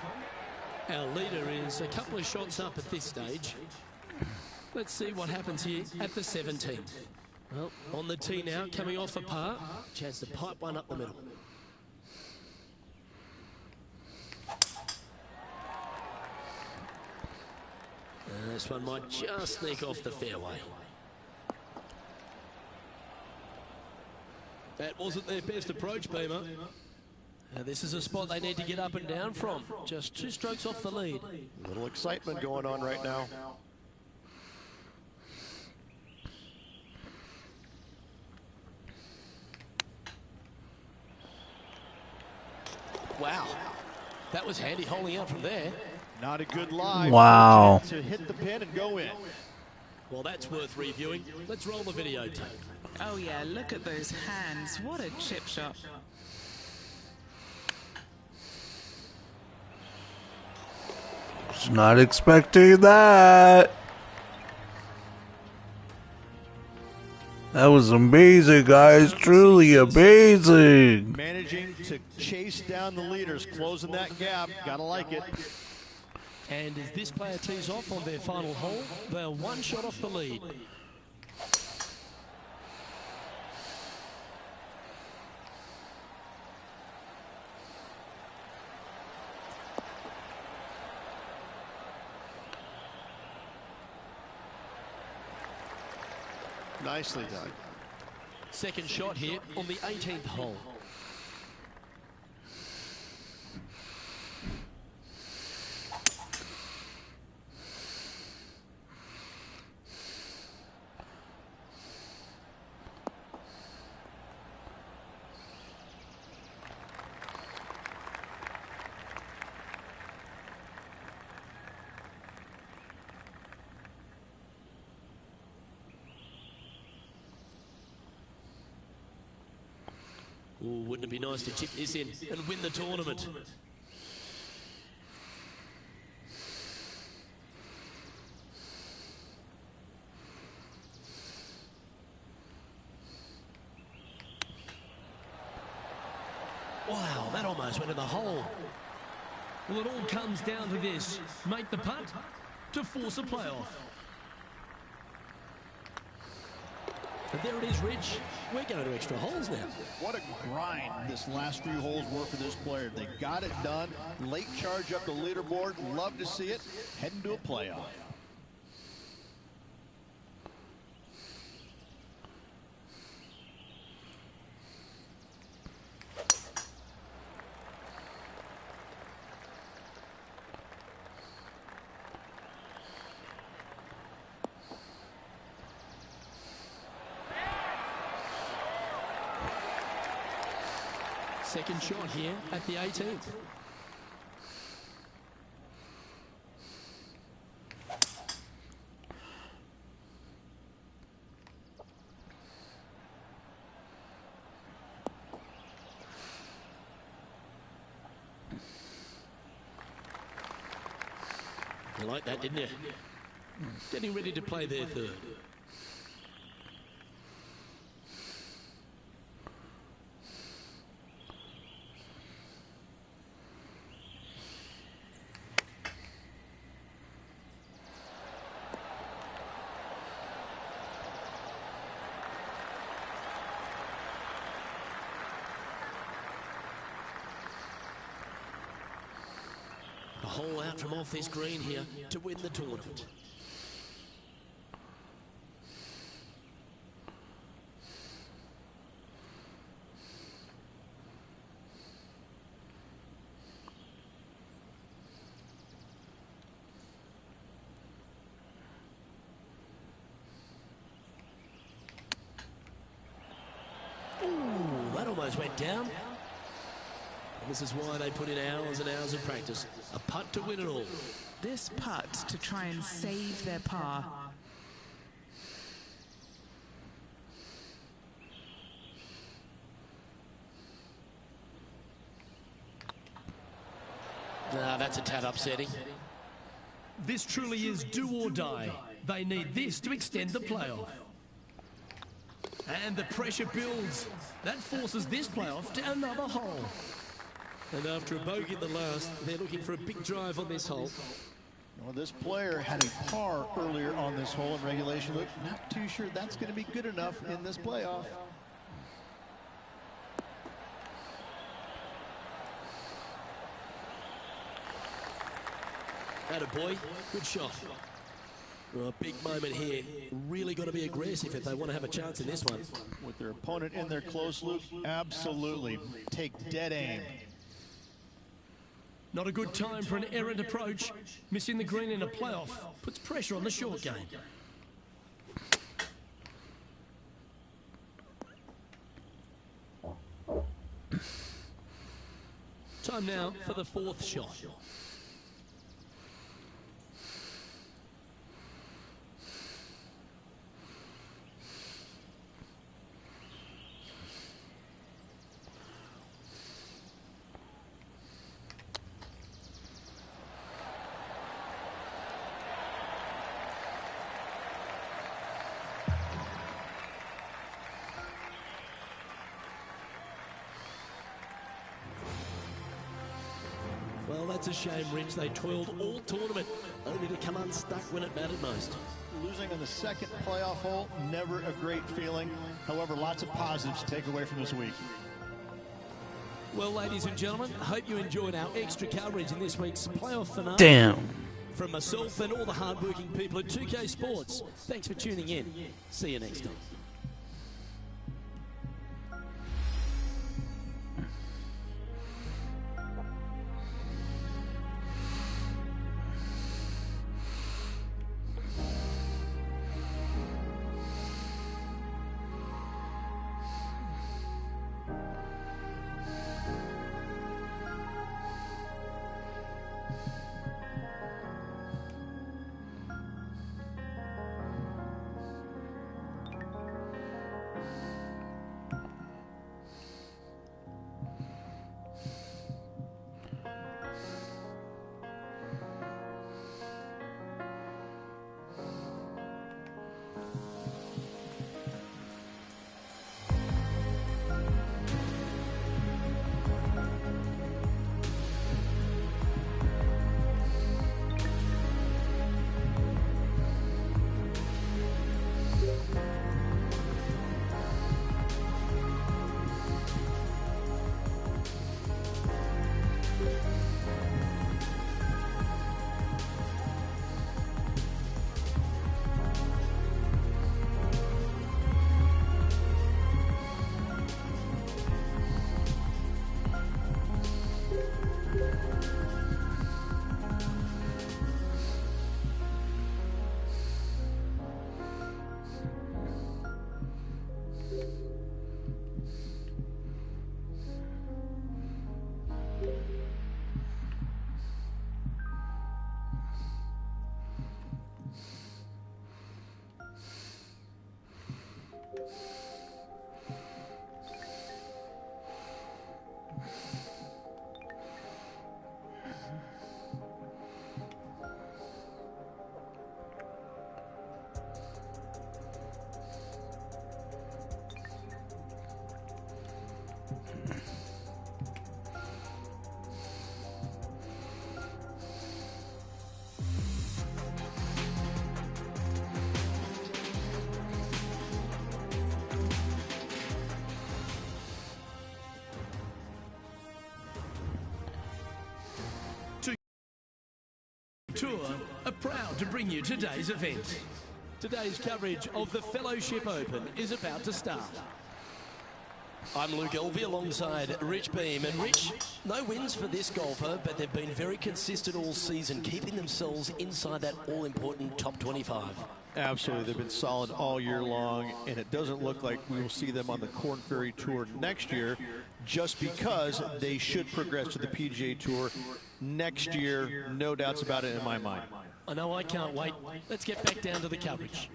Our leader is a couple of shots up at this stage. Let's see what happens here at the 17th. Well, on the tee now, coming off a par. Chance to pipe one up the middle. This one might just sneak off the fairway. That wasn't their best approach, Beamer. This is a spot they need to get up and down from. Just 2 strokes off the lead. A little excitement going on right now. Wow. That was handy holding out from there. Not a good lie. Wow. To hit the pin and go in. Well, that's worth reviewing. Let's roll the videotape. Oh yeah, look at those hands. What a chip shot. Was not expecting that. That was amazing, guys. Truly amazing. Managing to chase down the leaders, closing that gap. Gotta like it. And as this player tees off on their final hole, they're 1 shot off the lead. Nicely done. Second shot here on the 18th hole. Ooh, wouldn't it be nice to chip this in and win the tournament? Wow, that almost went in the hole. Well, it all comes down to this. Make the putt to force a playoff. And there it is, Rich. We're going to extra holes now. What a grind this last few holes were for this player. They got it done. Late charge up the leaderboard. Love to see it. Heading to a playoff. Second shot here at the 18th. You like that, didn't you? Getting ready to play their third. A hole out from off this green here to win the tournament. Ooh, that almost went down. This is why they put in hours and hours of practice. A putt to win it all. This putt to try and save their par. That's a tad upsetting. This truly is do or die. They need this to extend the playoff. And the pressure builds. That forces this playoff to another hole. And after a bogey in the last, they're looking for a big drive on this hole. Well, this player had a par earlier on this hole in regulation. Look, not too sure that's going to be good enough in this playoff. Attaboy, good shot. Well, a big moment here. Really got to be aggressive if they want to have a chance in this one. With their opponent in there close, Luke, absolutely. Take dead aim. Not a good time for an errant approach. Missing the green in a playoff puts pressure on the short game. Time now for the fourth shot. Well, that's a shame, Rich. They toiled all tournament, only to come unstuck when it mattered most. Losing on the second playoff hole, never a great feeling. However, lots of positives to take away from this week. Well, ladies and gentlemen, I hope you enjoyed our extra coverage in this week's playoff finale. Damn. From myself and all the hard-working people at 2K Sports, thanks for tuning in. See you next time. Tour are proud to bring you today's event. Today's coverage of the Fellowship Open is about to start. I'm Luke Elvey alongside Rich Beam. And Rich, no wins for this golfer, but they've been very consistent all season, keeping themselves inside that all-important top 25. Absolutely. They've been solid all year long, and it doesn't look like we will see them on the Korn Ferry Tour next year, just because they should progress to the PGA Tour next year. No doubts about it in my mind. I know, I can't wait. Let's get back down to the coverage.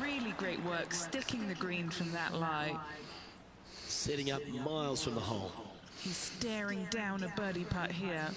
Really great work sticking the green from that lie. Setting up miles from the hole. He's staring down a birdie putt here.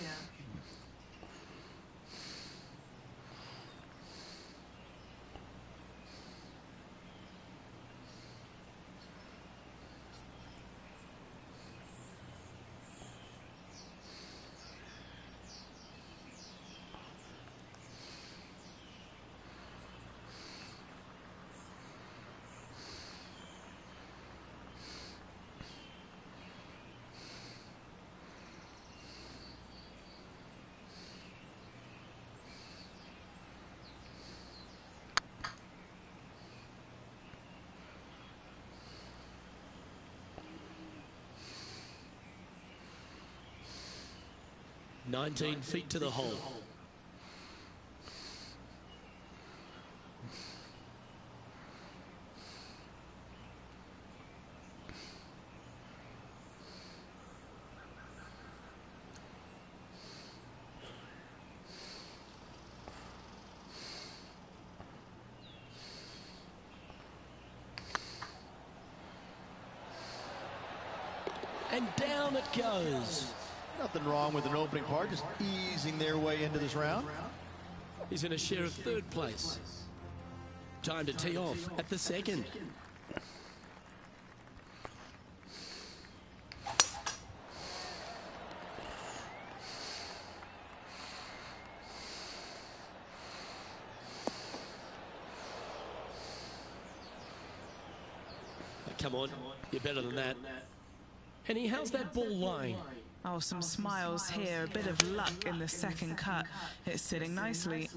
19 feet to the hole. And down it goes. Nothing wrong with an opening part, just easing their way into this round. He's in a share of third place. Time to tee off at the second. Come on, you're better than that. Henny, how's that ball lying? Oh, some smiles here, a bit of luck in the second cut. It's sitting nicely.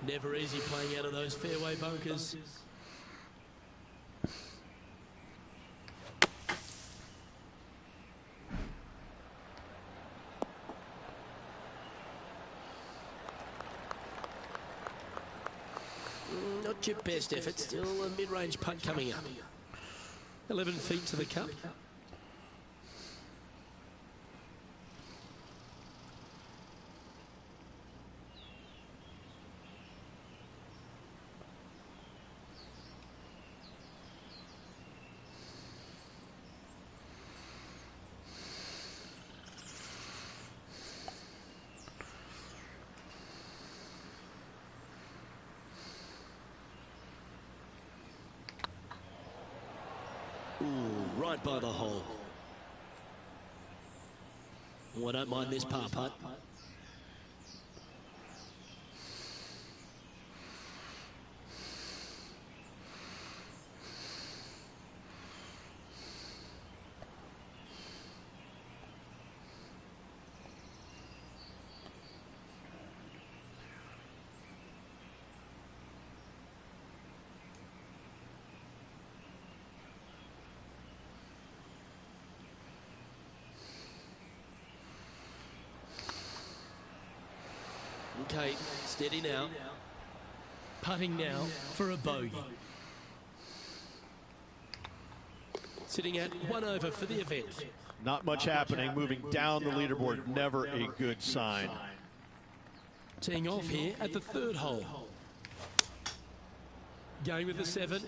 Never easy playing out of those fairway bunkers. Not your best effort, still a mid-range putt coming up. 11 feet to the cup. Ooh, right by the hole. Oh, I don't mind this par putt. Okay, steady now. Putting now for a bogey. Sitting at 1 over for the event. Not much happening, moving down the leaderboard, never a good sign. Teeing off here at the third hole. Going with the 7.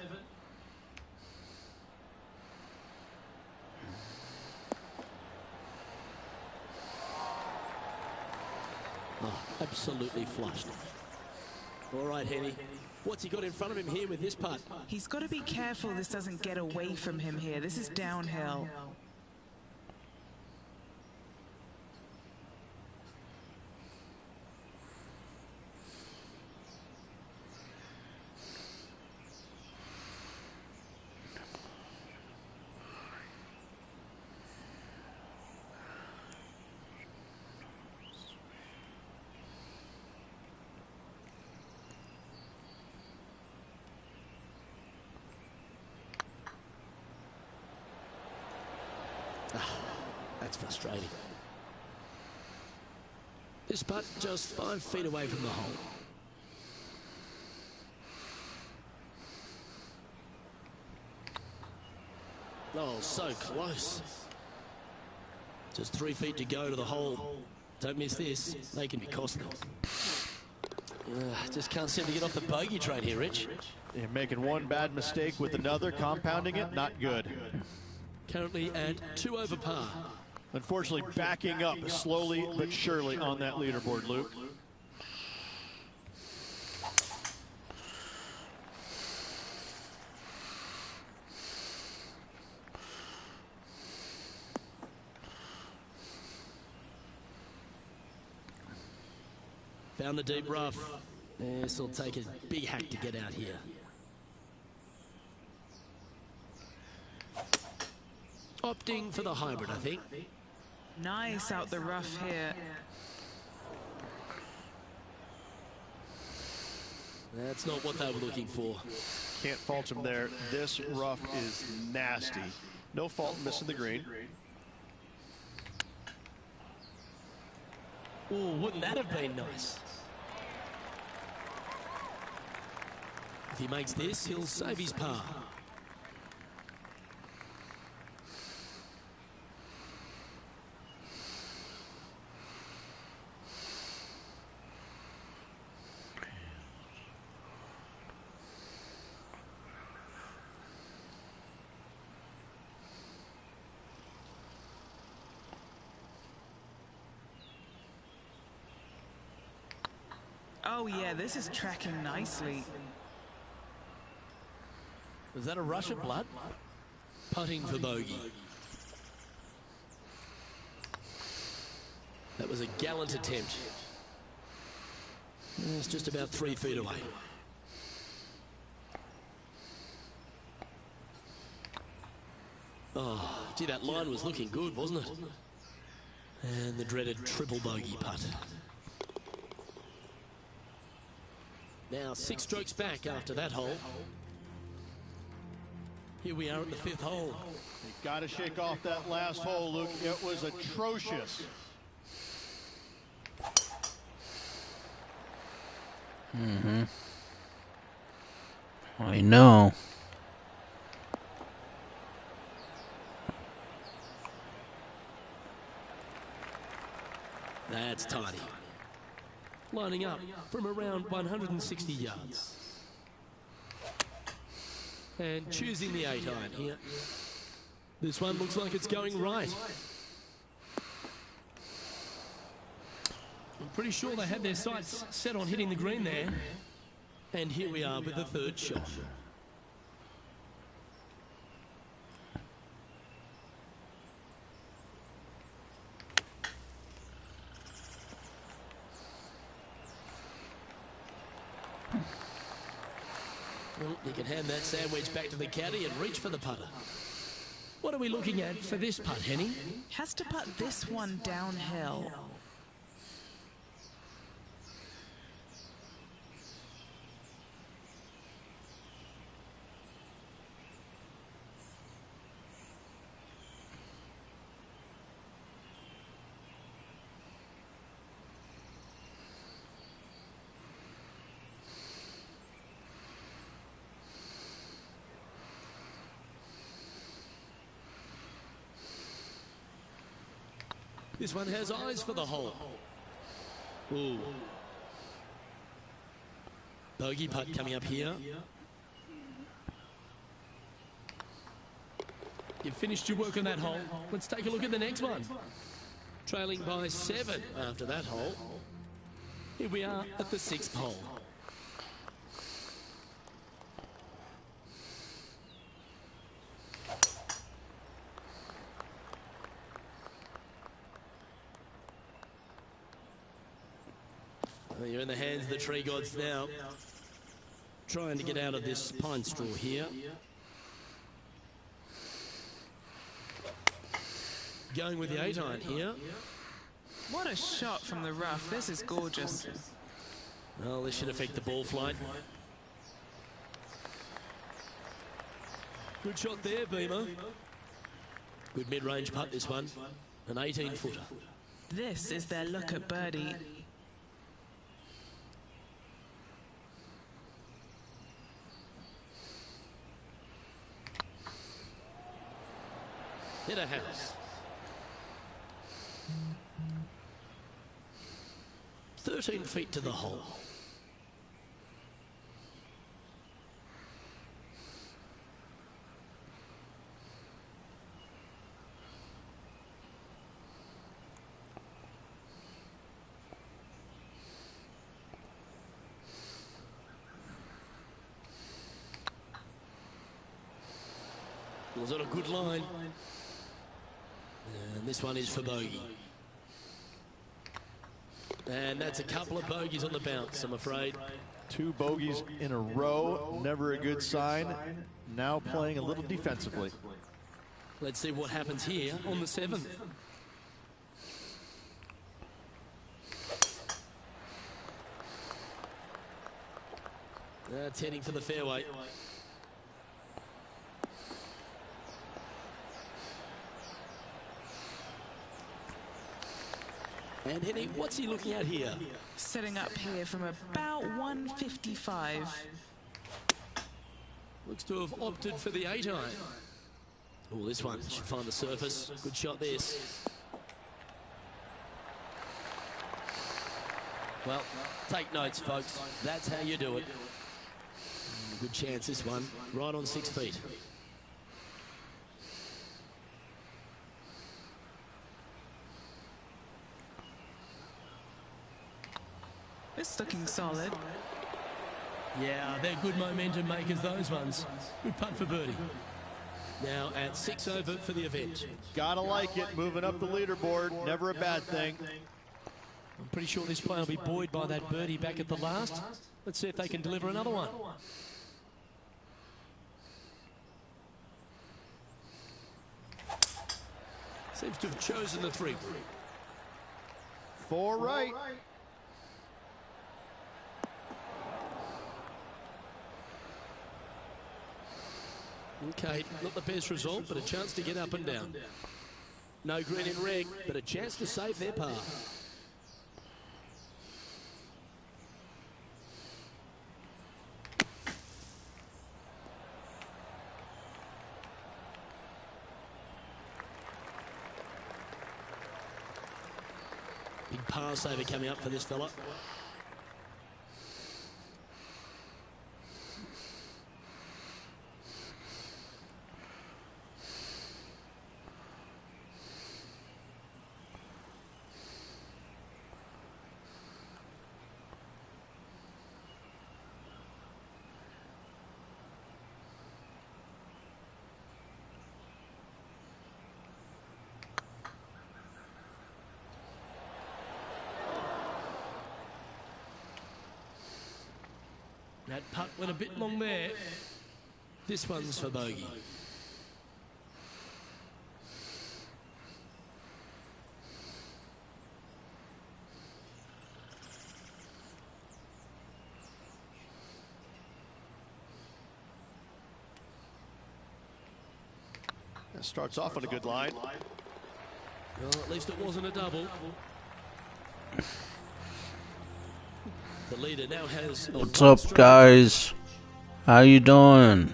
Oh, absolutely flushed. All right, Henny. What's he got in front of him here with this putt? He's got to be careful this doesn't get away from him here. This is downhill. That's frustrating. This putt just 5 feet away from the hole. Oh, so close. Just 3 feet to go to the hole. Don't miss this. They can be costly. Just can't seem to get off the bogey train here, Rich. You're making one bad mistake with another, compounding it, not good. Currently at 2 over par. Unfortunately, backing up slowly but surely on that leaderboard, Luke. Found the deep rough. This will take a big hack to get out here. Opting for the hybrid, I think. Nice out the rough here. That's not what they were looking for. Can't fault him there. This rough is nasty. No fault in missing the green. Oh, wouldn't that have been nice? If he makes this, he'll save his par. Oh yeah, this is tracking nicely. Was that a rush of blood? Putting for bogey. That was a gallant attempt. It's just about 3 feet away. Oh, gee, that line was looking good, wasn't it? And the dreaded triple bogey putt. Now 6 strokes back after that hole. Here we are at the 5th hole. You got to shake off that last hole, Luke. It was atrocious. I know. That's tidy. Lining up from around 160 yards. And choosing the 8-iron here. This one looks like it's going right. I'm pretty sure they had their sights set on hitting the green there. And here we are with the 3rd shot. Well, you can hand that sandwich back to the caddy and reach for the putter. What are we looking at for this putt, Henny? Has to putt this one downhill. This one has eyes for the hole. Ooh. Bogey putt coming up here. You've finished your work on that hole. Let's take a look at the next one. Trailing by 7 after that hole. Here we are at the 6th hole. Well, you're in the hands of the tree gods now. Trying to get out of this pine straw here. Going with the 8-iron here. What a shot from the rough. This is gorgeous. Well, this should affect the ball flight. Good shot there, Beamer. Good mid-range putt, this one. An 18-footer. This is their look at birdie. Hit a house. 13 feet to the hole. Was on a good line. And this one is for bogey. And that's a couple of bogeys on the bounce, I'm afraid. 2 bogeys in a row, never a good sign. Now playing a little defensively. Let's see what happens here on the 7th. That's heading for the fairway. And Henny, what's he looking at here? Setting up here from about 155. Looks to have opted for the 8-iron. Oh, this one should find the surface. Good shot, this. Well, take notes, folks. That's how you do it. Good chance, this one. Right on 6 feet. It's looking solid. Yeah, they're good momentum makers, those ones. Good putt for birdie. Now at 6 over for the event. Gotta like it, moving up the leaderboard, never a bad thing. I'm pretty sure this player will be buoyed by that birdie back at the last. Let's see if they can deliver another one. Seems to have chosen the 3. 4 right. Okay, not the best result, but a chance to get up and down. No green in red, but a chance to save their par. Big par saver coming up for this fella. That putt went a bit long there. This one's for bogey. That starts off on a good line. Well, at least it wasn't a double. The leader now has... What's up, guys? How you doing?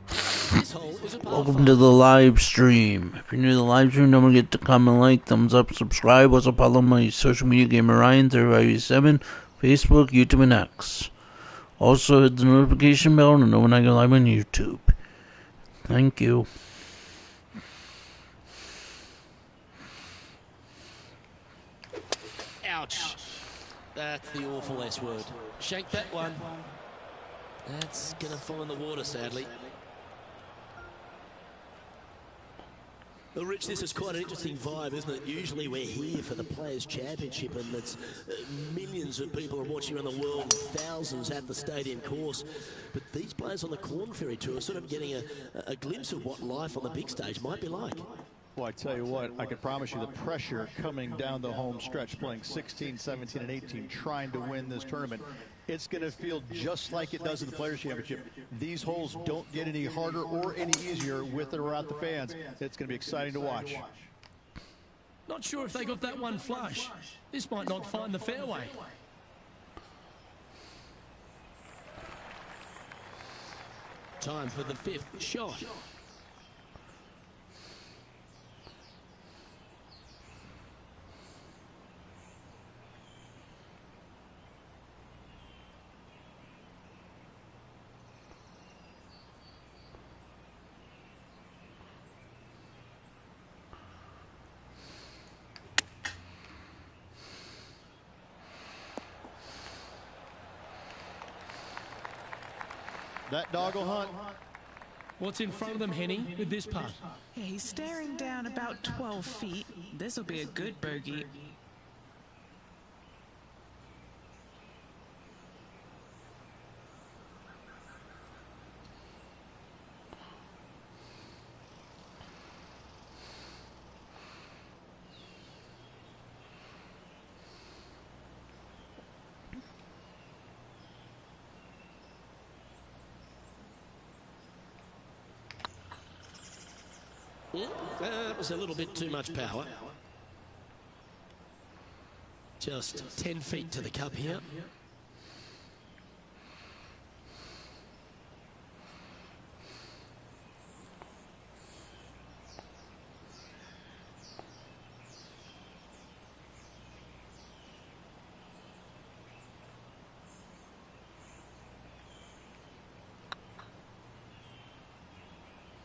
This hole is a par Welcome 5. to the live stream. If you're new to the live stream, don't forget to comment, like, thumbs up, subscribe. Also follow my social media, Gamer Ryan 3587, Facebook, YouTube, and X. Also hit the notification bell to know when I go live on YouTube. Thank you. Ouch. That's the awful S word. Shank that one. That's going to find the water, sadly. Well, Rich, this is quite an interesting vibe, isn't it? Usually we're here for the Players' Championship and it's millions of people are watching around the world and thousands at the stadium course. But these players on the Corn Ferry Tour are sort of getting a glimpse of what life on the big stage might be like. Well, I tell you what, I can promise you the pressure coming down the home stretch, playing 16, 17, and 18, trying to win this tournament. It's going to feel just like it does in the Players' Championship. These holes don't get any harder or any easier with or without the fans. It's going to be exciting to watch. Not sure if they got that one flush. This might not find the fairway. Time for the 5th shot. That dog will hunt. What's in front of them, Henny, with this putt? Yeah, he's staring down about 12 feet. This will be a good bogey. Yeah, that was a little bit too much power. Just 10 feet to the cup here.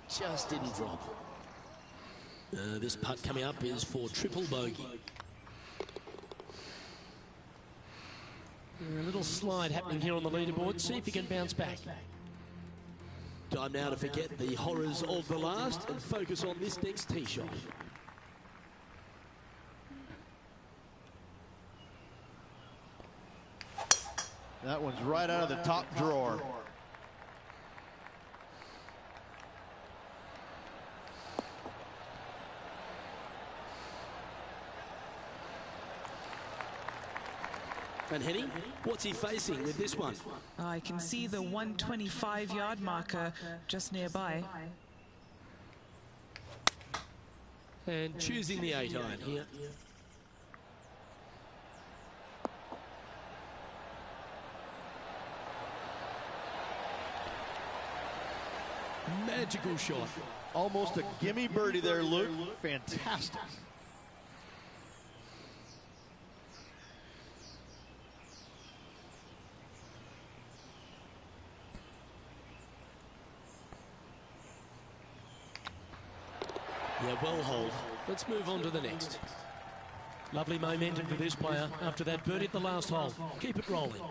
Just didn't drop. This putt coming up is for triple bogey. A little slide happening here on the leaderboard. See if he can bounce back. Time now to forget the horrors of the last and focus on this next tee shot. That one's right out of the top drawer. And Henny, what's he facing with this one? I can see the 125-yard marker just nearby. And choosing the 8-iron here. Magical shot. Almost a gimme birdie there, Luke. Fantastic. Yeah, well hold. Let's move on to the next. Lovely momentum for this player after that birdie at the last hole. Keep it rolling.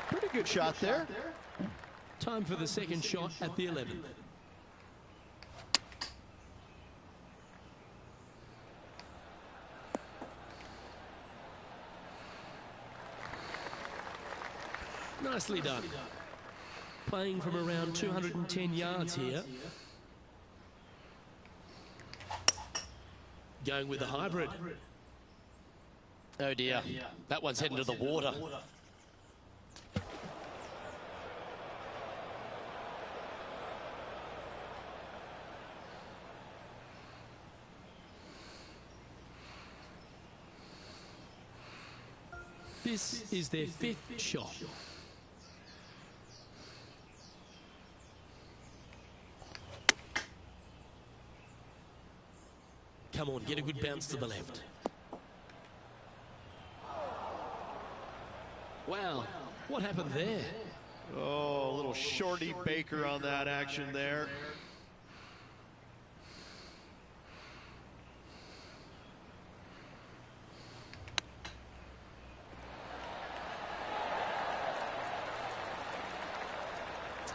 Pretty good shot there. Time for the second shot at the 11th. Nicely done. Playing from around 210 yards here. Going with the hybrid. Oh dear, that one's heading to the water. This is their 5th shot. Come on, get a good bounce to the left. Wow, what happened there? Oh, a little shorty Baker on that action there.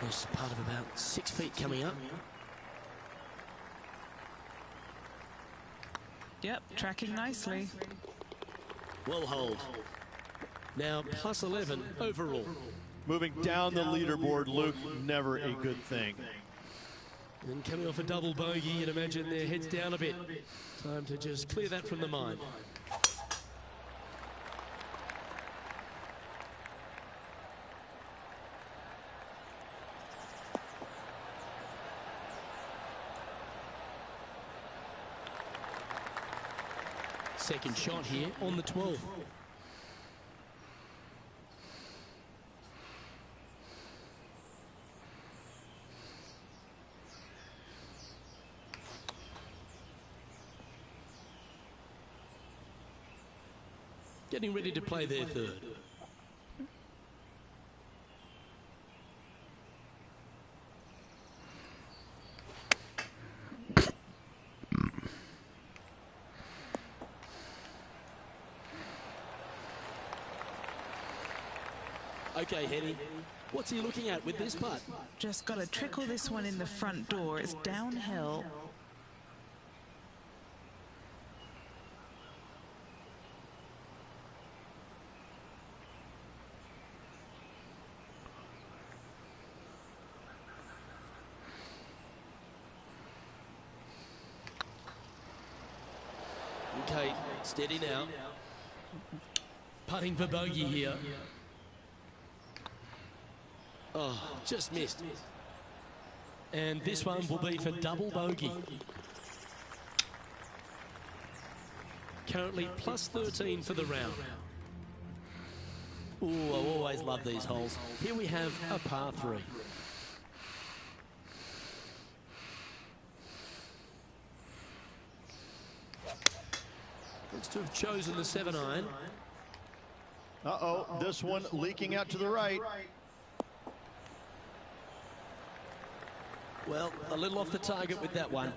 There's part of about 6 feet coming up. Yep, tracking nicely. Well hold. Now plus 11 overall. Moving down the leaderboard, Luke, never a good thing. And coming off a double bogey, you'd imagine their heads down a bit. Time to just clear that from the mind. Second shot here on the 12th. Getting ready to play their third. Okay, Henny, what's he looking at with this putt? Just got to trickle this one in the front door. It's downhill. Okay, steady now. Putting for bogey here. Oh, just missed. And this one will be for double bogey. Currently plus 13 for the round. Ooh, I always love these holes. Here we have a par 3. Looks to have chosen the 7-iron. Uh-oh, this one leaking out to the right. Well, a little off the target with that one.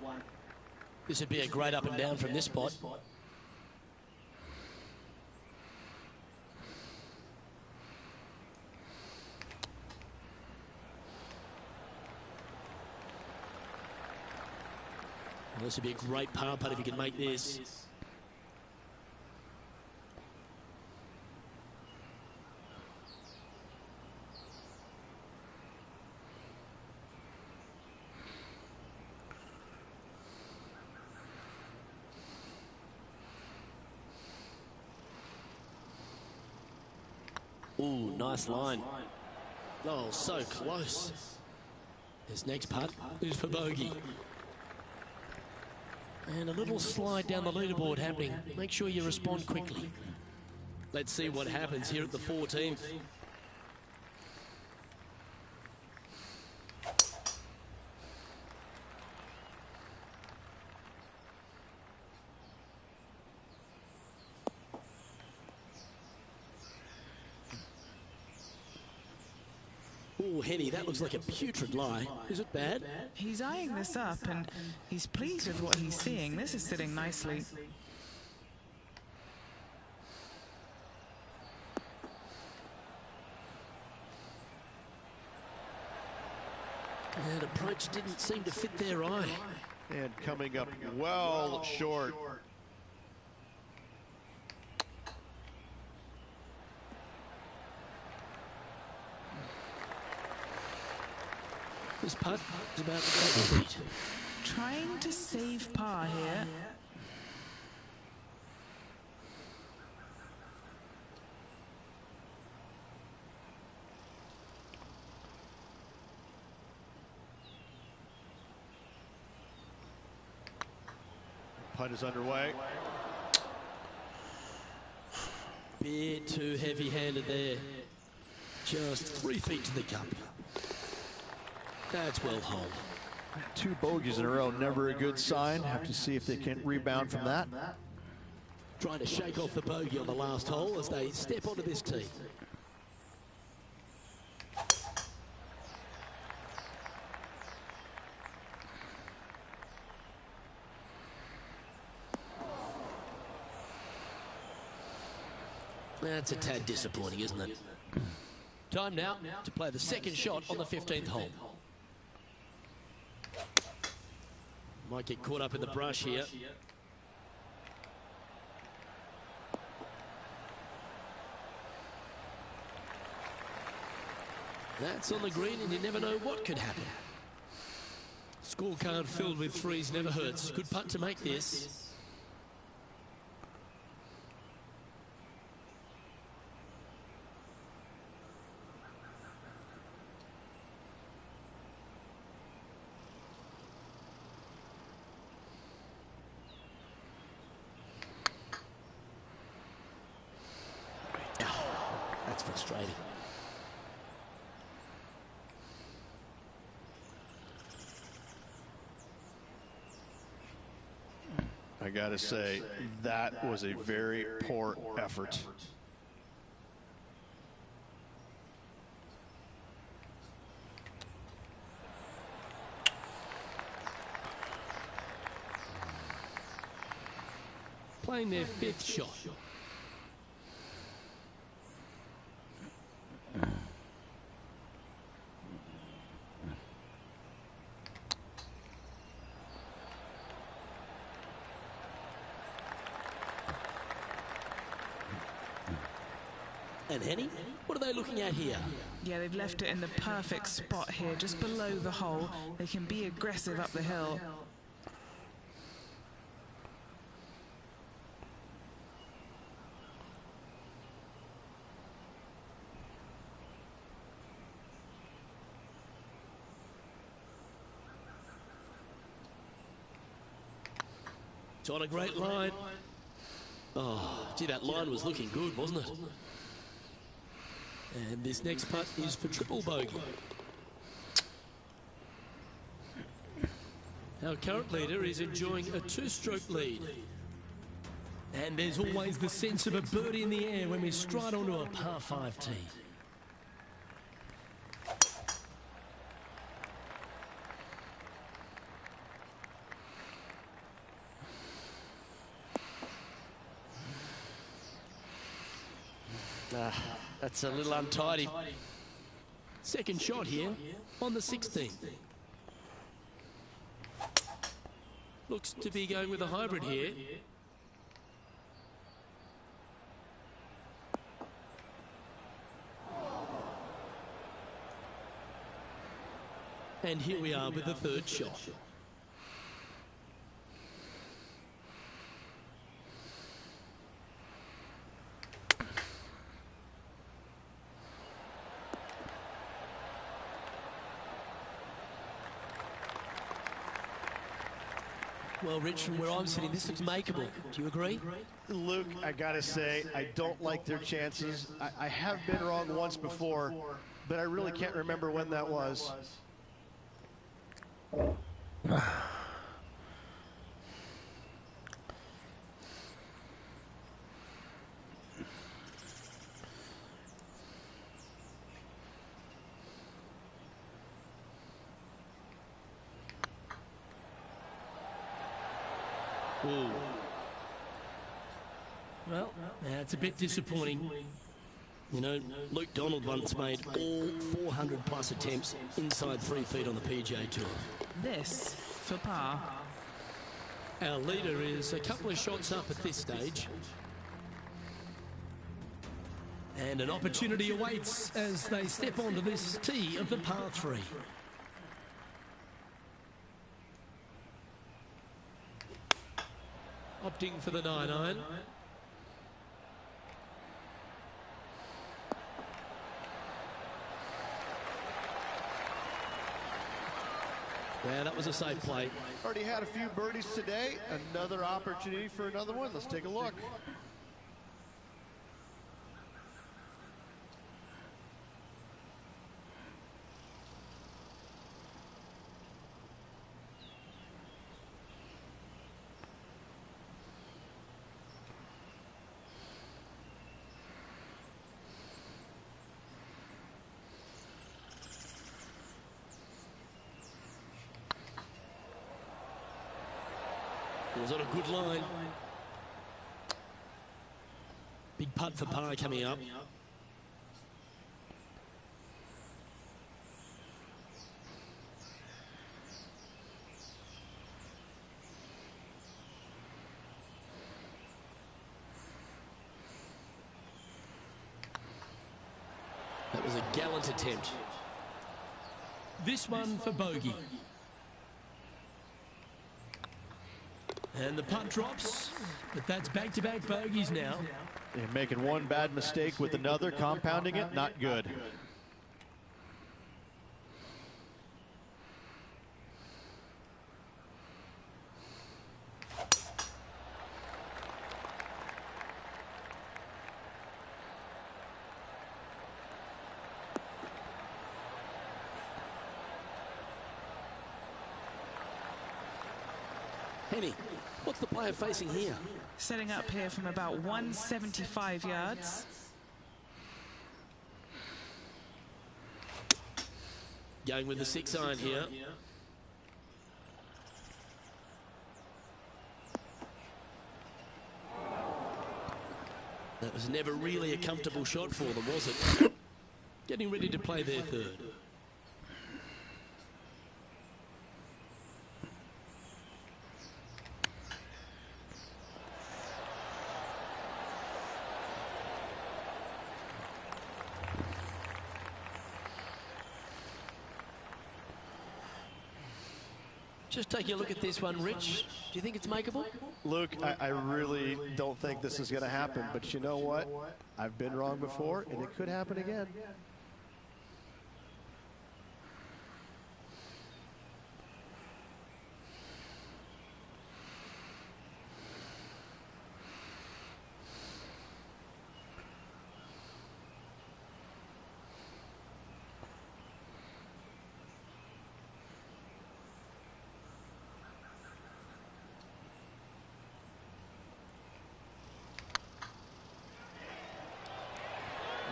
This would be a great up and down from this spot. Well, this would be a great par putt if you can make this. Ooh, nice line. Oh, so close. This next putt is for bogey. And a little slide down the leaderboard happening. Make sure you respond quickly. Let's see what happens here at the 14th. Oh, Henny, that looks like a putrid lie. Is it bad? He's eyeing this up and he's pleased with what he's seeing. This is sitting nicely. That approach didn't seem to fit their eye. And coming up well short. This putt is about to go complete. Trying to save par here. Putt is underway. Bit too heavy-handed there. Just 3 feet to the cup. That's well holed. 2 bogeys in a row, never a good sign. Have to see if they can rebound from that. Trying to shake off the bogey on the last hole as they step onto this tee. That's a tad disappointing, isn't it? Time now to play the second shot on the 15th hole. Might get caught up in the brush here. That's on the green and you never know what could happen. Scorecard filled with threes never hurts. Good putt to make this. That's frustrating. I gotta say, that was a very poor effort. Playing their 5th shot. And Henny, what are they looking at here? Yeah, they've left it in the perfect spot here, just below the hole. They can be aggressive up the hill. It's on a great line. Oh, gee, that line was looking good, wasn't it? And this next putt is for triple bogey. Our current leader is enjoying a 2-stroke lead. And there's always the sense of a birdie in the air when we stride onto a par 5 tee. That's a little untidy. Second shot here on the 16th. Looks to be going with a hybrid here. And here we are with the third shot. Well, Rich, from where I'm sitting, this looks makeable. Do you agree? Luke, I gotta say, I don't like their chances. I have been wrong once before, but I really can't remember when that was. Ooh. Well, that's a bit disappointing. You know, Luke Donald once made all 400 plus attempts inside 3 feet on the PGA Tour. This for par. Our leader is a couple of shots up at this stage. And an opportunity awaits as they step onto this tee of the par 3. Opting for the 9-iron. Yeah, that was a safe play. Already had a few birdies today. Another opportunity for another one. Let's take a look. It was on a good line. Big putt for par coming up. That was a gallant attempt. This one for bogey. And the putt drops, but that's back-to-back bogeys now. They're making one bad mistake with another, compounding it, not good. Henny, what's the player facing here? Setting up here from about 175 yards. Going with the 6-iron here. That was never really a comfortable shot for them, was it? Getting ready to play their third. Just taking a look at this one, Rich. Do you think it's makeable? Luke, I really don't think this is going to happen, but you know what? I've been wrong before, and it could happen again.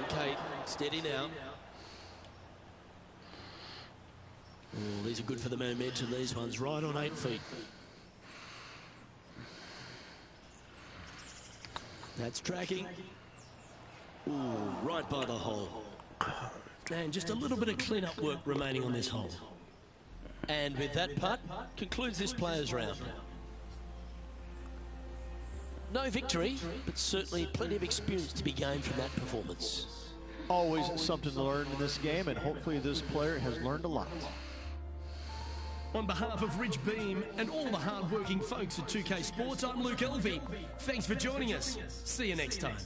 Okay, steady now. Oh, these are good for the momentum, these ones, right on 8 feet. That's tracking. Ooh, right by the hole. And just a little bit of clean-up work remaining on this hole. And with that putt, concludes this player's round. No victory, but certainly plenty of experience to be gained from that performance. Always something to learn in this game, and hopefully this player has learned a lot. On behalf of Rich Beam and all the hard-working folks at 2K Sports, I'm Luke Elvey. Thanks for joining us. See you next time.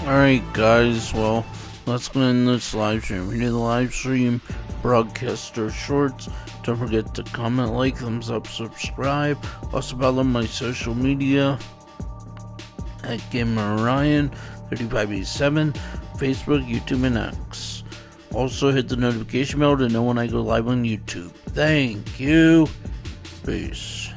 Alright guys, well, let's go end this live stream. If you did the live stream, broadcaster shorts, don't forget to comment, like, thumbs up, subscribe. Also follow my social media at GamerRyan3587, Facebook, YouTube, and X. Also hit the notification bell to know when I go live on YouTube. Thank you. Peace.